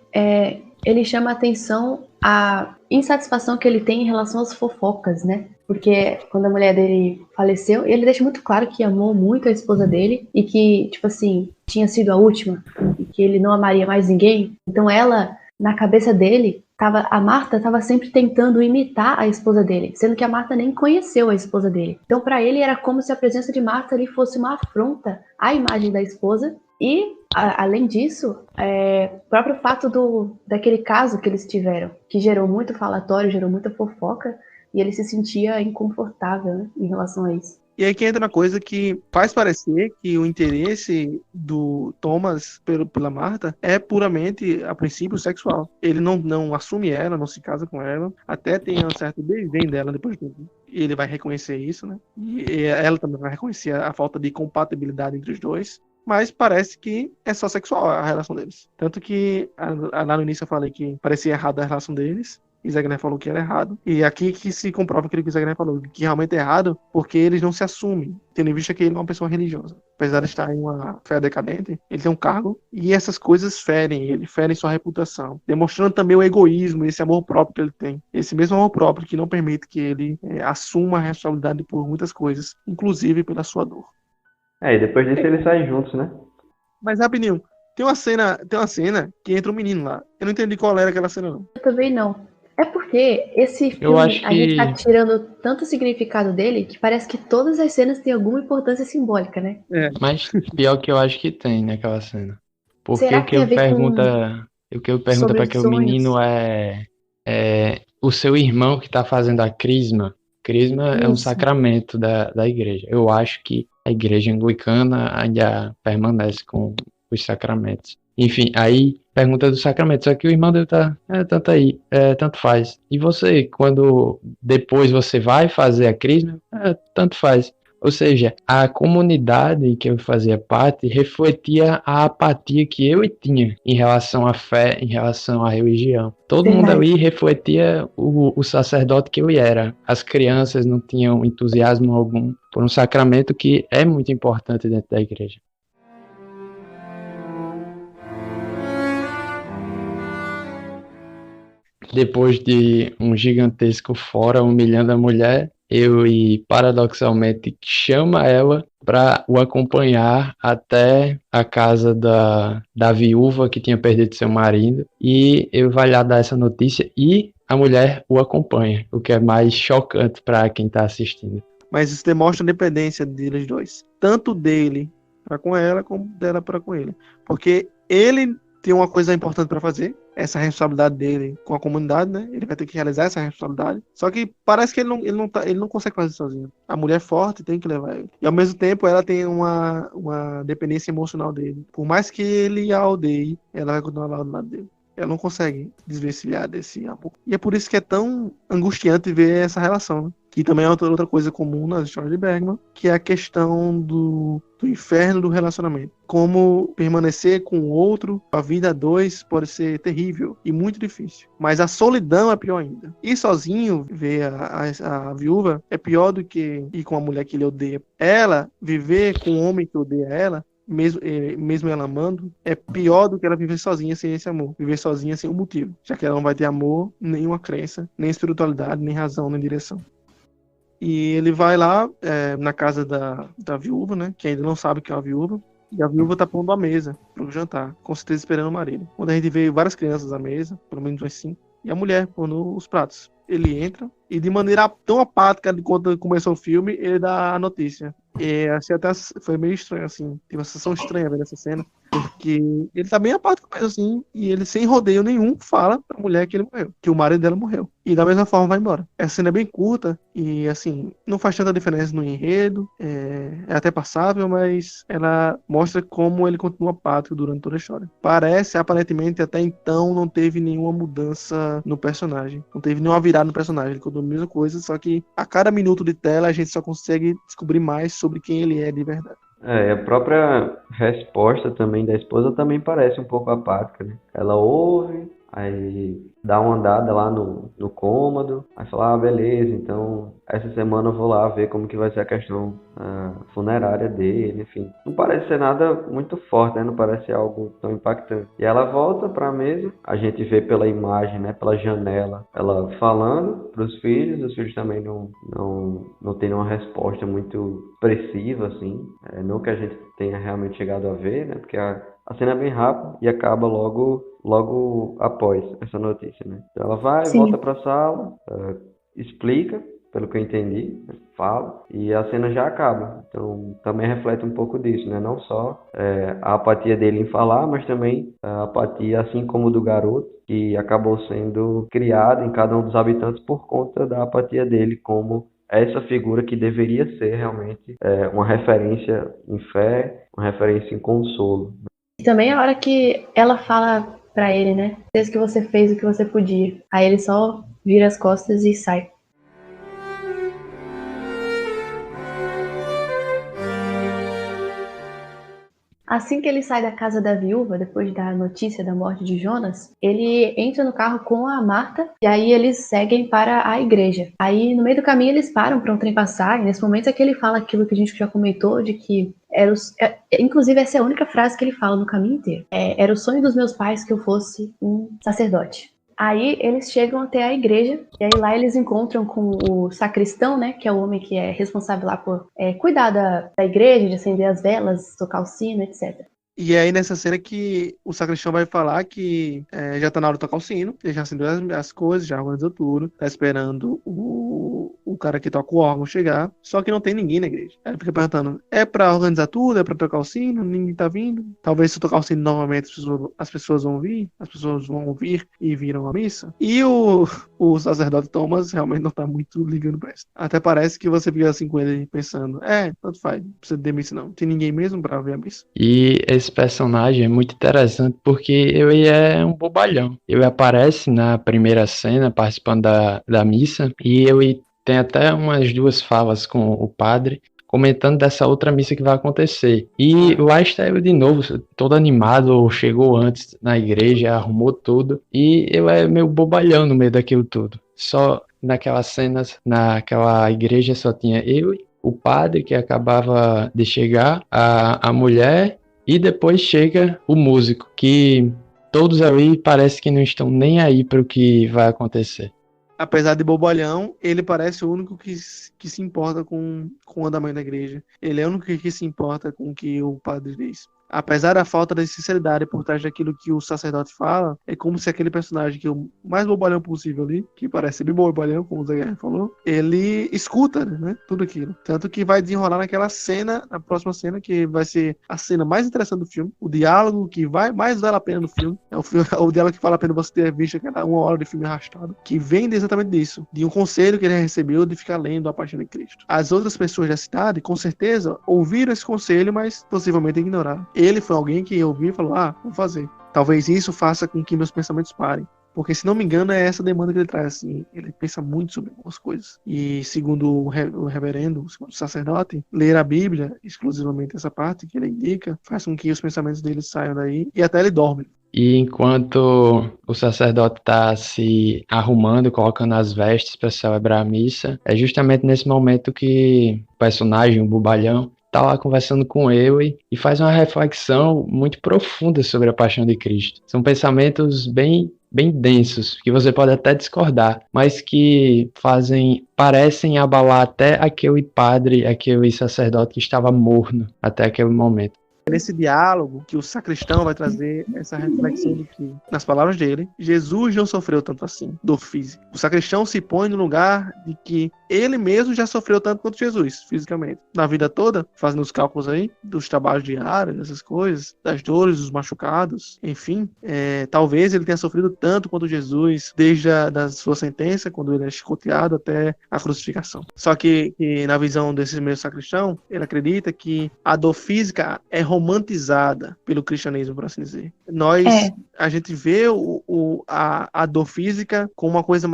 S3: ele chama a atenção a insatisfação que ele tem em relação às fofocas, né? Porque quando a mulher dele faleceu, ele deixa muito claro que amou muito a esposa dele e que, tipo assim, tinha sido a última e que ele não amaria mais ninguém. Então ela, na cabeça dele, a Marta estava sempre tentando imitar a esposa dele, sendo que a Marta nem conheceu a esposa dele. Então para ele era como se a presença de Marta ali fosse uma afronta à imagem da esposa. E, além disso, o próprio fato daquele caso que eles tiveram, que gerou muito falatório, gerou muita fofoca, e ele se sentia inconfortável, né, em relação a isso.
S1: E aí que entra uma coisa que faz parecer que o interesse do Thomas pela Marta é puramente, a princípio, sexual. Ele não assume ela, não se casa com ela, até tem um certo desdém dela depois de tudo. E ele vai reconhecer isso, né? E ela também vai reconhecer a falta de compatibilidade entre os dois. Mas parece que é só sexual a relação deles. Tanto que lá no início eu falei que parecia errada a relação deles. E Zagner falou que era errado. E aqui que se comprova aquilo que o Zagner falou, que realmente é errado, porque eles não se assumem, tendo em vista que ele é uma pessoa religiosa. Apesar de estar em uma fé decadente, ele tem um cargo, e essas coisas ferem ele, ferem sua reputação. Demonstrando também o egoísmo, esse amor próprio que ele tem. Esse mesmo amor próprio que não permite que ele assuma a responsabilidade por muitas coisas, inclusive pela sua dor.
S4: E depois disso eles saem juntos, né?
S1: Mas rapidinho, tem uma cena que entra um menino lá. Eu não entendi qual era aquela cena, não.
S3: Eu também não. É porque esse filme, a gente tá tirando tanto significado dele que parece que todas as cenas têm alguma importância simbólica, né?
S2: Mas pior que eu acho que tem naquela cena. Porque
S3: Será que tem a ver
S2: o que eu pergunto para que o menino é o seu irmão que tá fazendo a crisma. Crisma é um sacramento da igreja. Eu acho que a igreja anglicana ainda permanece com os sacramentos. Enfim, aí pergunta do sacramento, só que o irmão dele tá, tanto faz. E você, quando depois você vai fazer a crisma, tanto faz. Ou seja, a comunidade que eu fazia parte refletia a apatia que eu tinha em relação à fé, em relação à religião. Todo mundo ali refletia o sacerdote que eu era. As crianças não tinham entusiasmo algum por um sacramento que é muito importante dentro da igreja. Depois de um gigantesco fora humilhando a mulher, ele paradoxalmente chama ela para o acompanhar até a casa da viúva que tinha perdido seu marido, e ele vai lá dar essa notícia e a mulher o acompanha, o que é mais chocante para quem está assistindo.
S1: Mas isso demonstra a dependência deles dois, tanto dele para com ela como dela para com ele, porque ele tem uma coisa importante para fazer, essa responsabilidade dele com a comunidade, né? Ele vai ter que realizar essa responsabilidade. Só que parece que ele não consegue fazer sozinho. A mulher é forte tem que levar ele. E ao mesmo tempo ela tem uma dependência emocional dele. Por mais que ele a odeie, ela vai continuar lá do lado dele. Ela não consegue desvencilhar desse amor. E é por isso que é tão angustiante ver essa relação, né? que também é outra coisa comum nas histórias de Bergman, que é a questão do inferno do relacionamento. Como permanecer com o outro, a vida a dois pode ser terrível e muito difícil. Mas a solidão é pior ainda. Ir sozinho, ver a viúva, é pior do que ir com a mulher que ele odeia. Ela, viver com um homem que odeia ela, mesmo ela amando, é pior do que ela viver sozinha sem esse amor. Viver sozinha sem um motivo. Já que ela não vai ter amor, nenhuma crença, nem espiritualidade, nem razão, nem direção. E ele vai lá na casa da viúva, né? Que ainda não sabe que é uma viúva. E a viúva tá pondo a mesa pro jantar, com certeza esperando o marido. Quando a gente vê várias crianças à mesa, pelo menos umas 5, e a mulher pondo os pratos. Ele entra e de maneira tão apática de quando começou o filme, ele dá a notícia. E assim, até foi meio estranho, assim. Tive uma sensação estranha vendo essa cena. Porque ele tá bem apático mesmo, assim. E ele, sem rodeio nenhum, fala pra mulher que ele morreu. Que o marido dela morreu. E da mesma forma vai embora. Essa cena é bem curta. E, assim, não faz tanta diferença no enredo. É até passável, mas ela mostra como ele continua apático durante toda a história. Aparentemente, até então, não teve nenhuma mudança no personagem. Não teve nenhuma virada no personagem. Ele continua a mesma coisa, só que a cada minuto de tela a gente só consegue descobrir mais sobre quem ele é de verdade.
S4: A própria resposta também da esposa também parece um pouco apática, né? Ela ouve, aí dá uma andada lá no cômodo, aí fala, beleza, então essa semana eu vou lá ver como que vai ser a questão funerária dele, enfim. Não parece ser nada muito forte, né? Não parece algo tão impactante. E ela volta pra mesa, a gente vê pela imagem, né? Pela janela, ela falando pros filhos, os filhos também não tem uma resposta muito expressiva, assim. Não que a gente tenha realmente chegado a ver, né? Porque a cena é bem rápida e acaba logo após essa notícia, né? Então ela vai,
S3: Sim.
S4: volta pra sala, explica, pelo que eu entendi, né? Fala, e a cena já acaba. Então também reflete um pouco disso, né? Não só a apatia dele em falar, mas também a apatia, assim como do garoto, que acabou sendo criado em cada um dos habitantes por conta da apatia dele como essa figura que deveria ser realmente uma referência em fé, uma referência em consolo.
S3: E também a hora que ela fala pra ele, né? Fez que você fez o que você podia. Aí ele só vira as costas e sai. Assim que ele sai da casa da viúva, depois da notícia da morte de Jonas, ele entra no carro com a Marta e aí eles seguem para a igreja. Aí no meio do caminho eles param para um trem passar e nesse momento é que ele fala aquilo que a gente já comentou, de que inclusive essa é a única frase que ele fala no caminho inteiro. Era o sonho dos meus pais que eu fosse um sacerdote. Aí eles chegam até a igreja, e aí lá eles encontram com o sacristão, né, que é o homem que é responsável lá por cuidar da igreja, de acender as velas, tocar o sino, etc.
S1: E aí nessa cena que o sacristão vai falar que já tá na hora de tocar o sino, ele já acendeu as coisas, já organizou tudo, tá esperando o cara que toca o órgão chegar, só que não tem ninguém na igreja. Aí ele fica perguntando, é pra organizar tudo, é pra tocar o sino, ninguém tá vindo? Talvez se tocar o sino novamente as pessoas vão vir, as pessoas vão ouvir e viram a missa. E o sacerdote Thomas realmente não tá muito ligando pra isso. Até parece que você fica assim com ele pensando, tanto faz, não precisa de missa não, tem ninguém mesmo pra ver a missa.
S2: E esse personagem é muito interessante porque ele é um bobalhão. Ele aparece na primeira cena participando da missa e ele tem até umas 2 falas com o padre comentando dessa outra missa que vai acontecer. E lá está ele de novo, todo animado, chegou antes na igreja, arrumou tudo e ele é meio bobalhão no meio daquilo tudo. Só naquelas cenas, naquela igreja só tinha ele, o padre que acabava de chegar, a mulher e depois chega o músico, que todos ali parece que não estão nem aí para o que vai acontecer.
S1: Apesar de bobalhão, ele parece o único que se importa com o andamento da igreja. Ele é o único que se importa com o que o padre diz. Apesar da falta de sinceridade por trás daquilo que o sacerdote fala, é como se aquele personagem que é o mais bobalhão possível ali, que parece bem bobalhão, como o Zé Guerra falou, ele escuta, né, tudo aquilo. Tanto que vai desenrolar naquela cena, na próxima cena, que vai ser a cena mais interessante do filme, o diálogo que mais vale a pena no filme, o diálogo que vale a pena você ter visto aquela 1 hora de filme arrastado, que vem exatamente disso, de um conselho que ele recebeu de ficar lendo A Paixão de Cristo. As outras pessoas da cidade, com certeza, ouviram esse conselho, mas possivelmente ignoraram. Ele foi alguém que ouviu e falou, vou fazer. Talvez isso faça com que meus pensamentos parem. Porque, se não me engano, é essa demanda que ele traz, assim. Ele pensa muito sobre algumas coisas. E, segundo o reverendo, segundo o sacerdote, ler a Bíblia, exclusivamente essa parte que ele indica, faz com que os pensamentos dele saiam daí e até ele dorme.
S2: E enquanto o sacerdote está se arrumando, colocando as vestes para celebrar a missa, é justamente nesse momento que o personagem, o Bobalhão, está lá conversando com ele e faz uma reflexão muito profunda sobre a paixão de Cristo. São pensamentos bem densos, que você pode até discordar, mas que parecem abalar até aquele padre, aquele sacerdote que estava morno até aquele momento.
S1: É nesse diálogo que o sacristão vai trazer essa reflexão de que, nas palavras dele, Jesus não sofreu tanto assim, dor física. O sacristão se põe no lugar de que ele mesmo já sofreu tanto quanto Jesus, fisicamente. Na vida toda, fazendo os cálculos aí, dos trabalhos diários, dessas coisas, das dores, dos machucados, enfim, talvez ele tenha sofrido tanto quanto Jesus, desde da sua sentença, quando ele é chicoteado, até a crucificação. Só que na visão desse mesmo sacristão, ele acredita que a dor física é romantizada pelo cristianismo, por assim dizer. A gente vê a dor física como uma coisa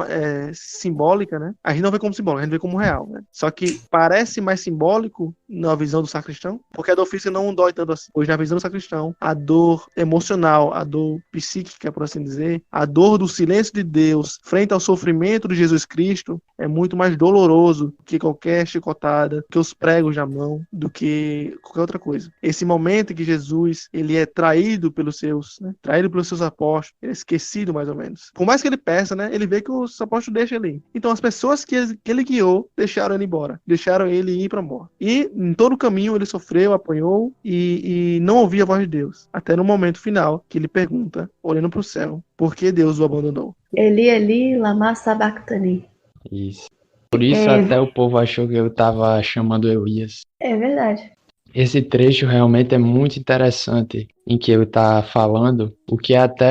S1: simbólica, né? A gente não vê como simbólica, a gente vê como real, né? Só que parece mais simbólico na visão do sacristão, porque a dor física não dói tanto assim. Pois na visão do sacristão, a dor emocional, a dor psíquica, por assim dizer, a dor do silêncio de Deus frente ao sofrimento de Jesus Cristo é muito mais doloroso que qualquer chicotada, que os pregos na mão, do que qualquer outra coisa. Esse momento em que Jesus ele é traído pelos seus, né? Traído pelos seus apóstolos, ele é esquecido mais ou menos. Por mais que ele peça, né? Ele vê que os apóstolos deixam ele. Então as pessoas que ele guiou deixaram ele embora, deixaram ele ir para a morte. E em todo o caminho ele sofreu, apanhou e não ouvia a voz de Deus. Até no momento final que ele pergunta, olhando para o céu, por que Deus o abandonou?
S3: Eli, lama sabachthani.
S2: Isso. Por isso até o povo achou que eu estava chamando Elias.
S3: É verdade.
S2: Esse trecho realmente é muito interessante em que ele está falando, o que é até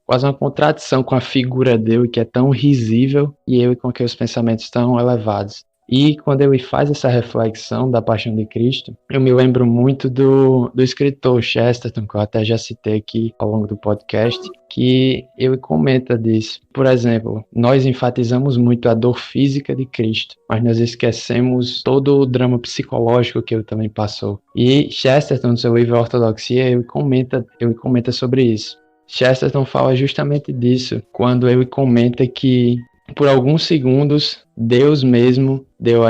S2: quase uma contradição com a figura dele, que é tão risível, e ele com aqueles pensamentos tão elevados. E quando ele faz essa reflexão da paixão de Cristo, eu me lembro muito do escritor Chesterton, que eu até já citei aqui ao longo do podcast, que ele comenta disso. Por exemplo, nós enfatizamos muito a dor física de Cristo, mas nós esquecemos todo o drama psicológico que ele também passou. E Chesterton, no seu livro Ortodoxia, ele comenta sobre isso. Chesterton fala justamente disso, quando ele comenta que por alguns segundos, Deus mesmo deu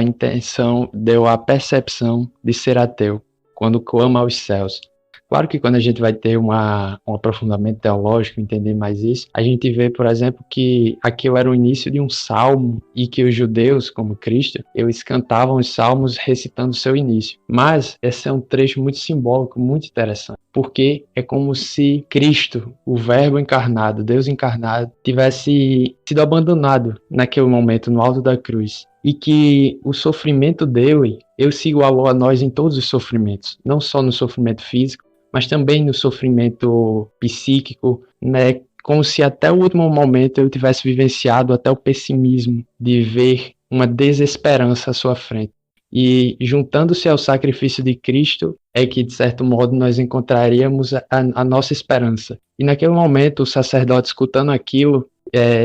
S2: a percepção de ser ateu, quando clama aos céus. Claro que quando a gente vai ter um aprofundamento teológico, entender mais isso, a gente vê, por exemplo, que aquilo era o início de um salmo e que os judeus, como Cristo, eles cantavam os salmos recitando o seu início. Mas esse é um trecho muito simbólico, muito interessante, porque é como se Cristo, o Verbo encarnado, Deus encarnado, tivesse sido abandonado naquele momento, no alto da cruz. E que o sofrimento dele, ele se igualou a nós em todos os sofrimentos, não só no sofrimento físico, mas também no sofrimento psíquico, né? Como se até o último momento eu tivesse vivenciado até o pessimismo de ver uma desesperança à sua frente. E juntando-se ao sacrifício de Cristo, é que, de certo modo, nós encontraríamos a nossa esperança. E naquele momento, o sacerdote escutando aquilo,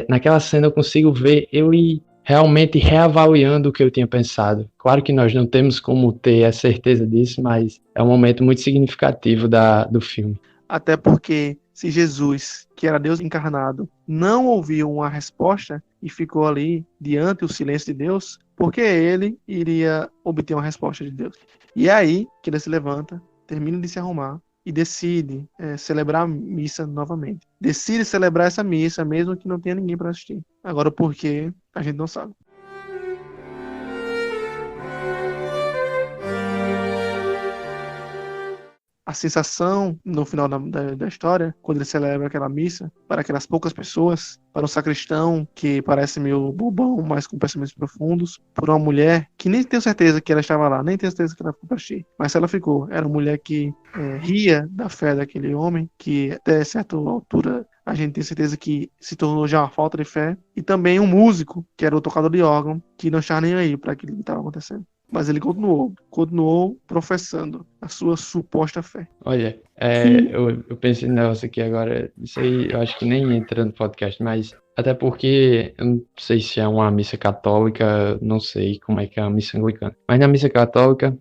S2: naquela cena eu consigo ver ele realmente reavaliando o que eu tinha pensado. Claro que nós não temos como ter a certeza disso, mas é um momento muito significativo do filme.
S1: Até porque se Jesus, que era Deus encarnado, não ouviu uma resposta e ficou ali diante do silêncio de Deus, porque ele iria obter uma resposta de Deus. E é aí que ele se levanta, termina de se arrumar e decide celebrar a missa novamente. Decide celebrar essa missa, mesmo que não tenha ninguém para assistir. Agora, por quê? A gente não sabe. A sensação, no final da história, quando ele celebra aquela missa, para aquelas poucas pessoas, para um sacristão que parece meio bobão, mas com pensamentos profundos, por uma mulher que nem tenho certeza que ela estava lá, nem tenho certeza que ela ficou para assistir, mas ela ficou. Era uma mulher que ria da fé daquele homem, que até certa altura a gente tem certeza que se tornou já uma falta de fé, e também um músico, que era o tocador de órgão, que não estava nem aí para aquilo que estava acontecendo. mas ele continuou professando a sua suposta fé.
S2: Olha, eu pensei nessa aqui agora, isso aí eu acho que nem entra no podcast, mas até porque eu não sei se é uma missa católica, não sei como é que é a missa anglicana, mas na missa católica,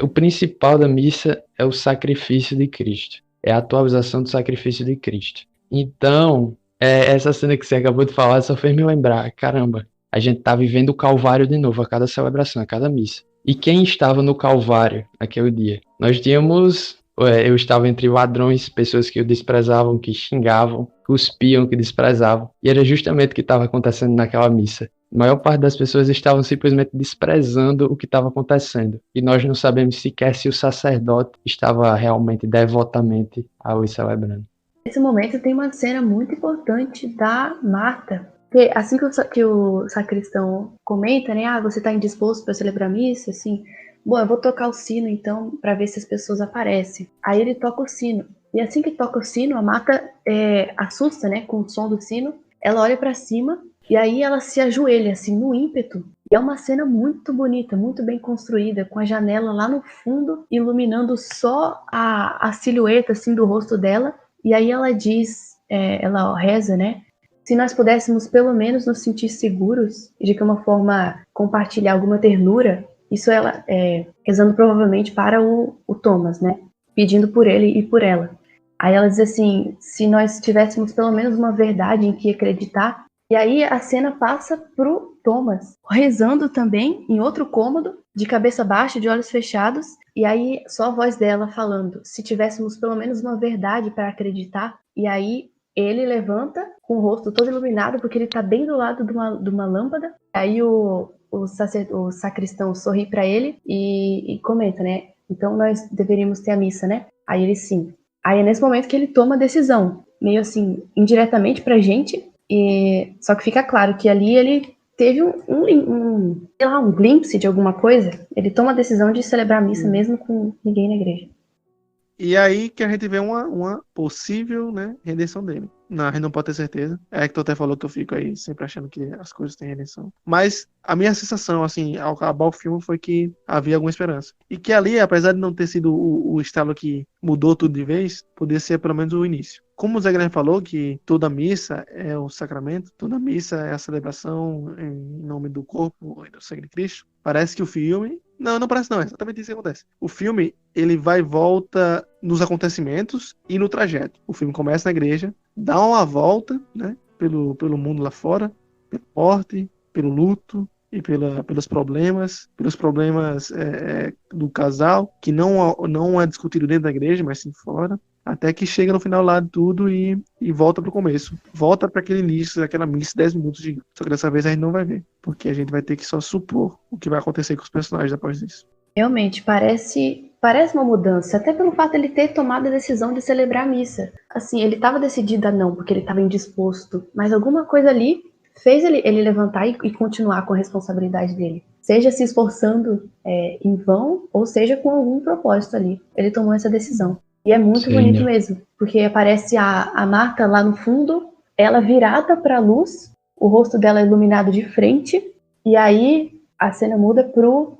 S2: o principal da missa é o sacrifício de Cristo, é a atualização do sacrifício de Cristo. Então, essa cena que você acabou de falar só fez me lembrar, caramba, a gente tá vivendo o Calvário de novo a cada celebração, a cada missa. E quem estava no Calvário naquele dia? Nós tínhamos, eu estava entre ladrões, pessoas que o desprezavam, que xingavam, cuspiam, que desprezavam. E era justamente o que estava acontecendo naquela missa. A maior parte das pessoas estavam simplesmente desprezando o que estava acontecendo. E nós não sabemos sequer se o sacerdote estava realmente, devotamente ali celebrando.
S3: Nesse momento tem uma cena muito importante da Marta. Porque assim que o sacristão comenta, né? Você tá indisposto para celebrar a missa? Assim, bom, eu vou tocar o sino então para ver se as pessoas aparecem. Aí ele toca o sino. E assim que toca o sino, a Marta assusta, né? Com o som do sino. Ela olha para cima e aí ela se ajoelha, assim, no ímpeto. E é uma cena muito bonita, muito bem construída, com a janela lá no fundo, iluminando só a silhueta, assim, do rosto dela. E aí ela diz, ela reza, né? Se nós pudéssemos pelo menos nos sentir seguros e de que uma forma compartilhar alguma ternura, isso ela rezando provavelmente para o Thomas, né? Pedindo por ele e por ela. Aí ela diz assim, se nós tivéssemos pelo menos uma verdade em que acreditar. E aí a cena passa pro Thomas, rezando também em outro cômodo, de cabeça baixa, de olhos fechados. E aí só a voz dela falando, se tivéssemos pelo menos uma verdade para acreditar. E aí ele levanta com o rosto todo iluminado, porque ele tá bem do lado de uma lâmpada. Aí o sacristão sorri para ele e comenta, né? Então nós deveríamos ter a missa, né? Aí ele sim. Aí é nesse momento que ele toma a decisão, meio assim, indiretamente pra gente. Só que fica claro que ali ele teve um glimpse de alguma coisa. Ele toma a decisão de celebrar a missa mesmo com ninguém na igreja.
S1: E aí que a gente vê uma possível, né, redenção dele. Não, a gente não pode ter certeza. É que tu até falou que eu fico aí sempre achando que as coisas têm redenção. Mas a minha sensação, assim, ao acabar o filme foi que havia alguma esperança. E que ali, apesar de não ter sido o estalo que mudou tudo de vez, podia ser pelo menos o início. Como o Zé Guilherme falou, que toda missa é o sacramento, toda missa é a celebração em nome do corpo e do sangue de Cristo, parece que o filme... Não parece não, é exatamente isso que acontece. O filme, ele vai e volta nos acontecimentos e no trajeto. O filme começa na igreja, dá uma volta, né, pelo mundo lá fora, pela morte, pelo luto e pelos problemas do casal, que não é discutido dentro da igreja, mas sim fora, até que chega no final lá de tudo e volta pro começo. Volta para aquele início, daquela missa 10 minutos de... Só que dessa vez a gente não vai ver, porque a gente vai ter que só supor o que vai acontecer com os personagens depois disso.
S3: Realmente, parece uma mudança, até pelo fato de ele ter tomado a decisão de celebrar a missa. Assim, ele estava decidido a não, porque ele estava indisposto, mas alguma coisa ali fez ele levantar e continuar com a responsabilidade dele. Seja se esforçando em vão, ou seja com algum propósito ali. Ele tomou essa decisão. E é muito bonito mesmo, porque aparece a Marta lá no fundo, ela virada para a luz, o rosto dela iluminado de frente, e aí a cena muda pro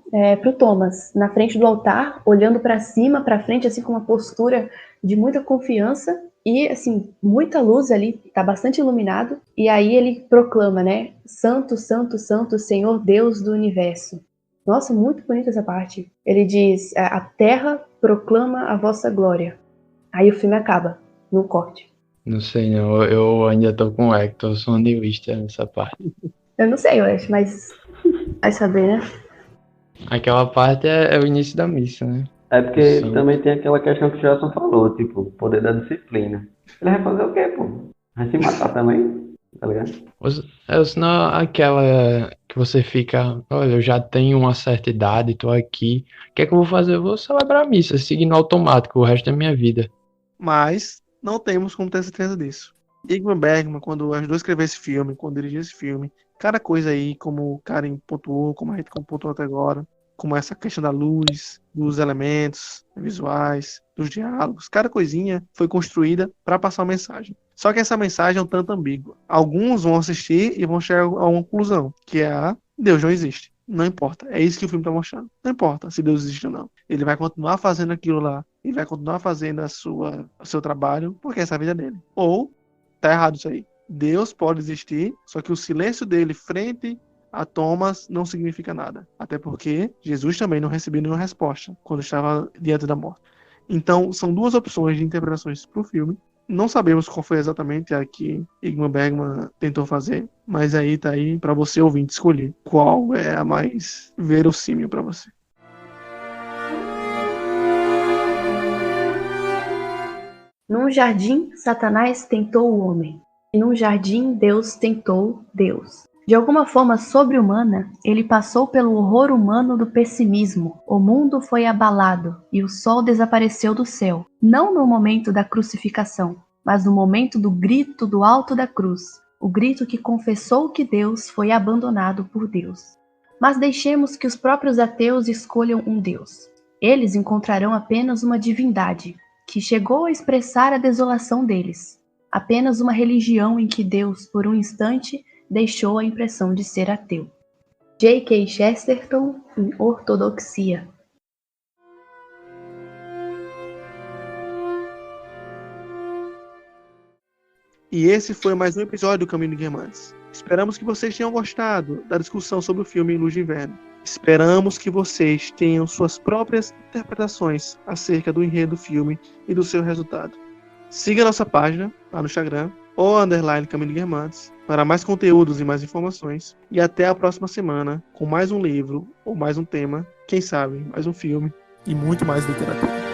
S3: Thomas, na frente do altar, olhando para cima, para frente, assim com uma postura de muita confiança, e assim, muita luz ali, tá bastante iluminado, e aí ele proclama, né, Santo, Santo, Santo, Senhor Deus do Universo. Nossa, muito bonita essa parte. Ele diz, a terra proclama a vossa glória. Aí o filme acaba, no corte.
S2: Não sei não, eu ainda tô com o Hector, eu sou um niilista nessa parte.
S3: Eu não sei, eu acho, mas vai saber, né?
S2: Aquela parte é o início da missa, né?
S4: É porque
S2: Sim.
S4: também tem aquela questão que o Gelson falou, tipo, o poder da disciplina. Ele vai fazer o quê, pô? Vai se matar também, tá ligado?
S2: Senão aquela que você fica, olha, eu já tenho uma certa idade, tô aqui, o que é que eu vou fazer? Eu vou celebrar a missa, seguindo automático o resto da minha vida.
S1: Mas não temos como ter certeza disso. Ingmar Bergman, quando ajudou a escrever esse filme, quando dirigiu esse filme, cada coisa aí, como o Karen pontuou, como a gente pontuou até agora, como essa questão da luz, dos elementos visuais, dos diálogos, cada coisinha foi construída para passar uma mensagem. Só que essa mensagem é um tanto ambígua. Alguns vão assistir e vão chegar a uma conclusão, que é Deus não existe. Não importa. É isso que o filme tá mostrando. Não importa se Deus existe ou não. Ele vai continuar fazendo aquilo lá. Ele vai continuar fazendo o seu trabalho, porque essa é a vida dele. Ou tá errado isso aí. Deus pode existir, só que o silêncio dele frente a Thomas não significa nada. Até porque Jesus também não recebeu nenhuma resposta quando estava diante da morte. Então, são duas opções de interpretações para o filme. Não sabemos qual foi exatamente a que Ingmar Bergman tentou fazer, mas aí tá aí para você ouvinte escolher qual é a mais verossímil para você.
S3: Num jardim, Satanás tentou o homem, e num jardim, Deus tentou Deus. De alguma forma sobre-humana, ele passou pelo horror humano do pessimismo. O mundo foi abalado e o sol desapareceu do céu, não no momento da crucificação, mas no momento do grito do alto da cruz, o grito que confessou que Deus foi abandonado por Deus. Mas deixemos que os próprios ateus escolham um Deus. Eles encontrarão apenas uma divindade, que chegou a expressar a desolação deles. Apenas uma religião em que Deus, por um instante, deixou a impressão de ser ateu. J.K. Chesterton, em Ortodoxia.
S1: E esse foi mais um episódio do Caminho de Guimarães. Esperamos que vocês tenham gostado da discussão sobre o filme Luz de Inverno. Esperamos que vocês tenham suas próprias interpretações acerca do enredo do filme e do seu resultado. Siga nossa página lá no Instagram, _Caminho de Guimarães, para mais conteúdos e mais informações. E até a próxima semana com mais um livro ou mais um tema, quem sabe, mais um filme e muito mais literatura.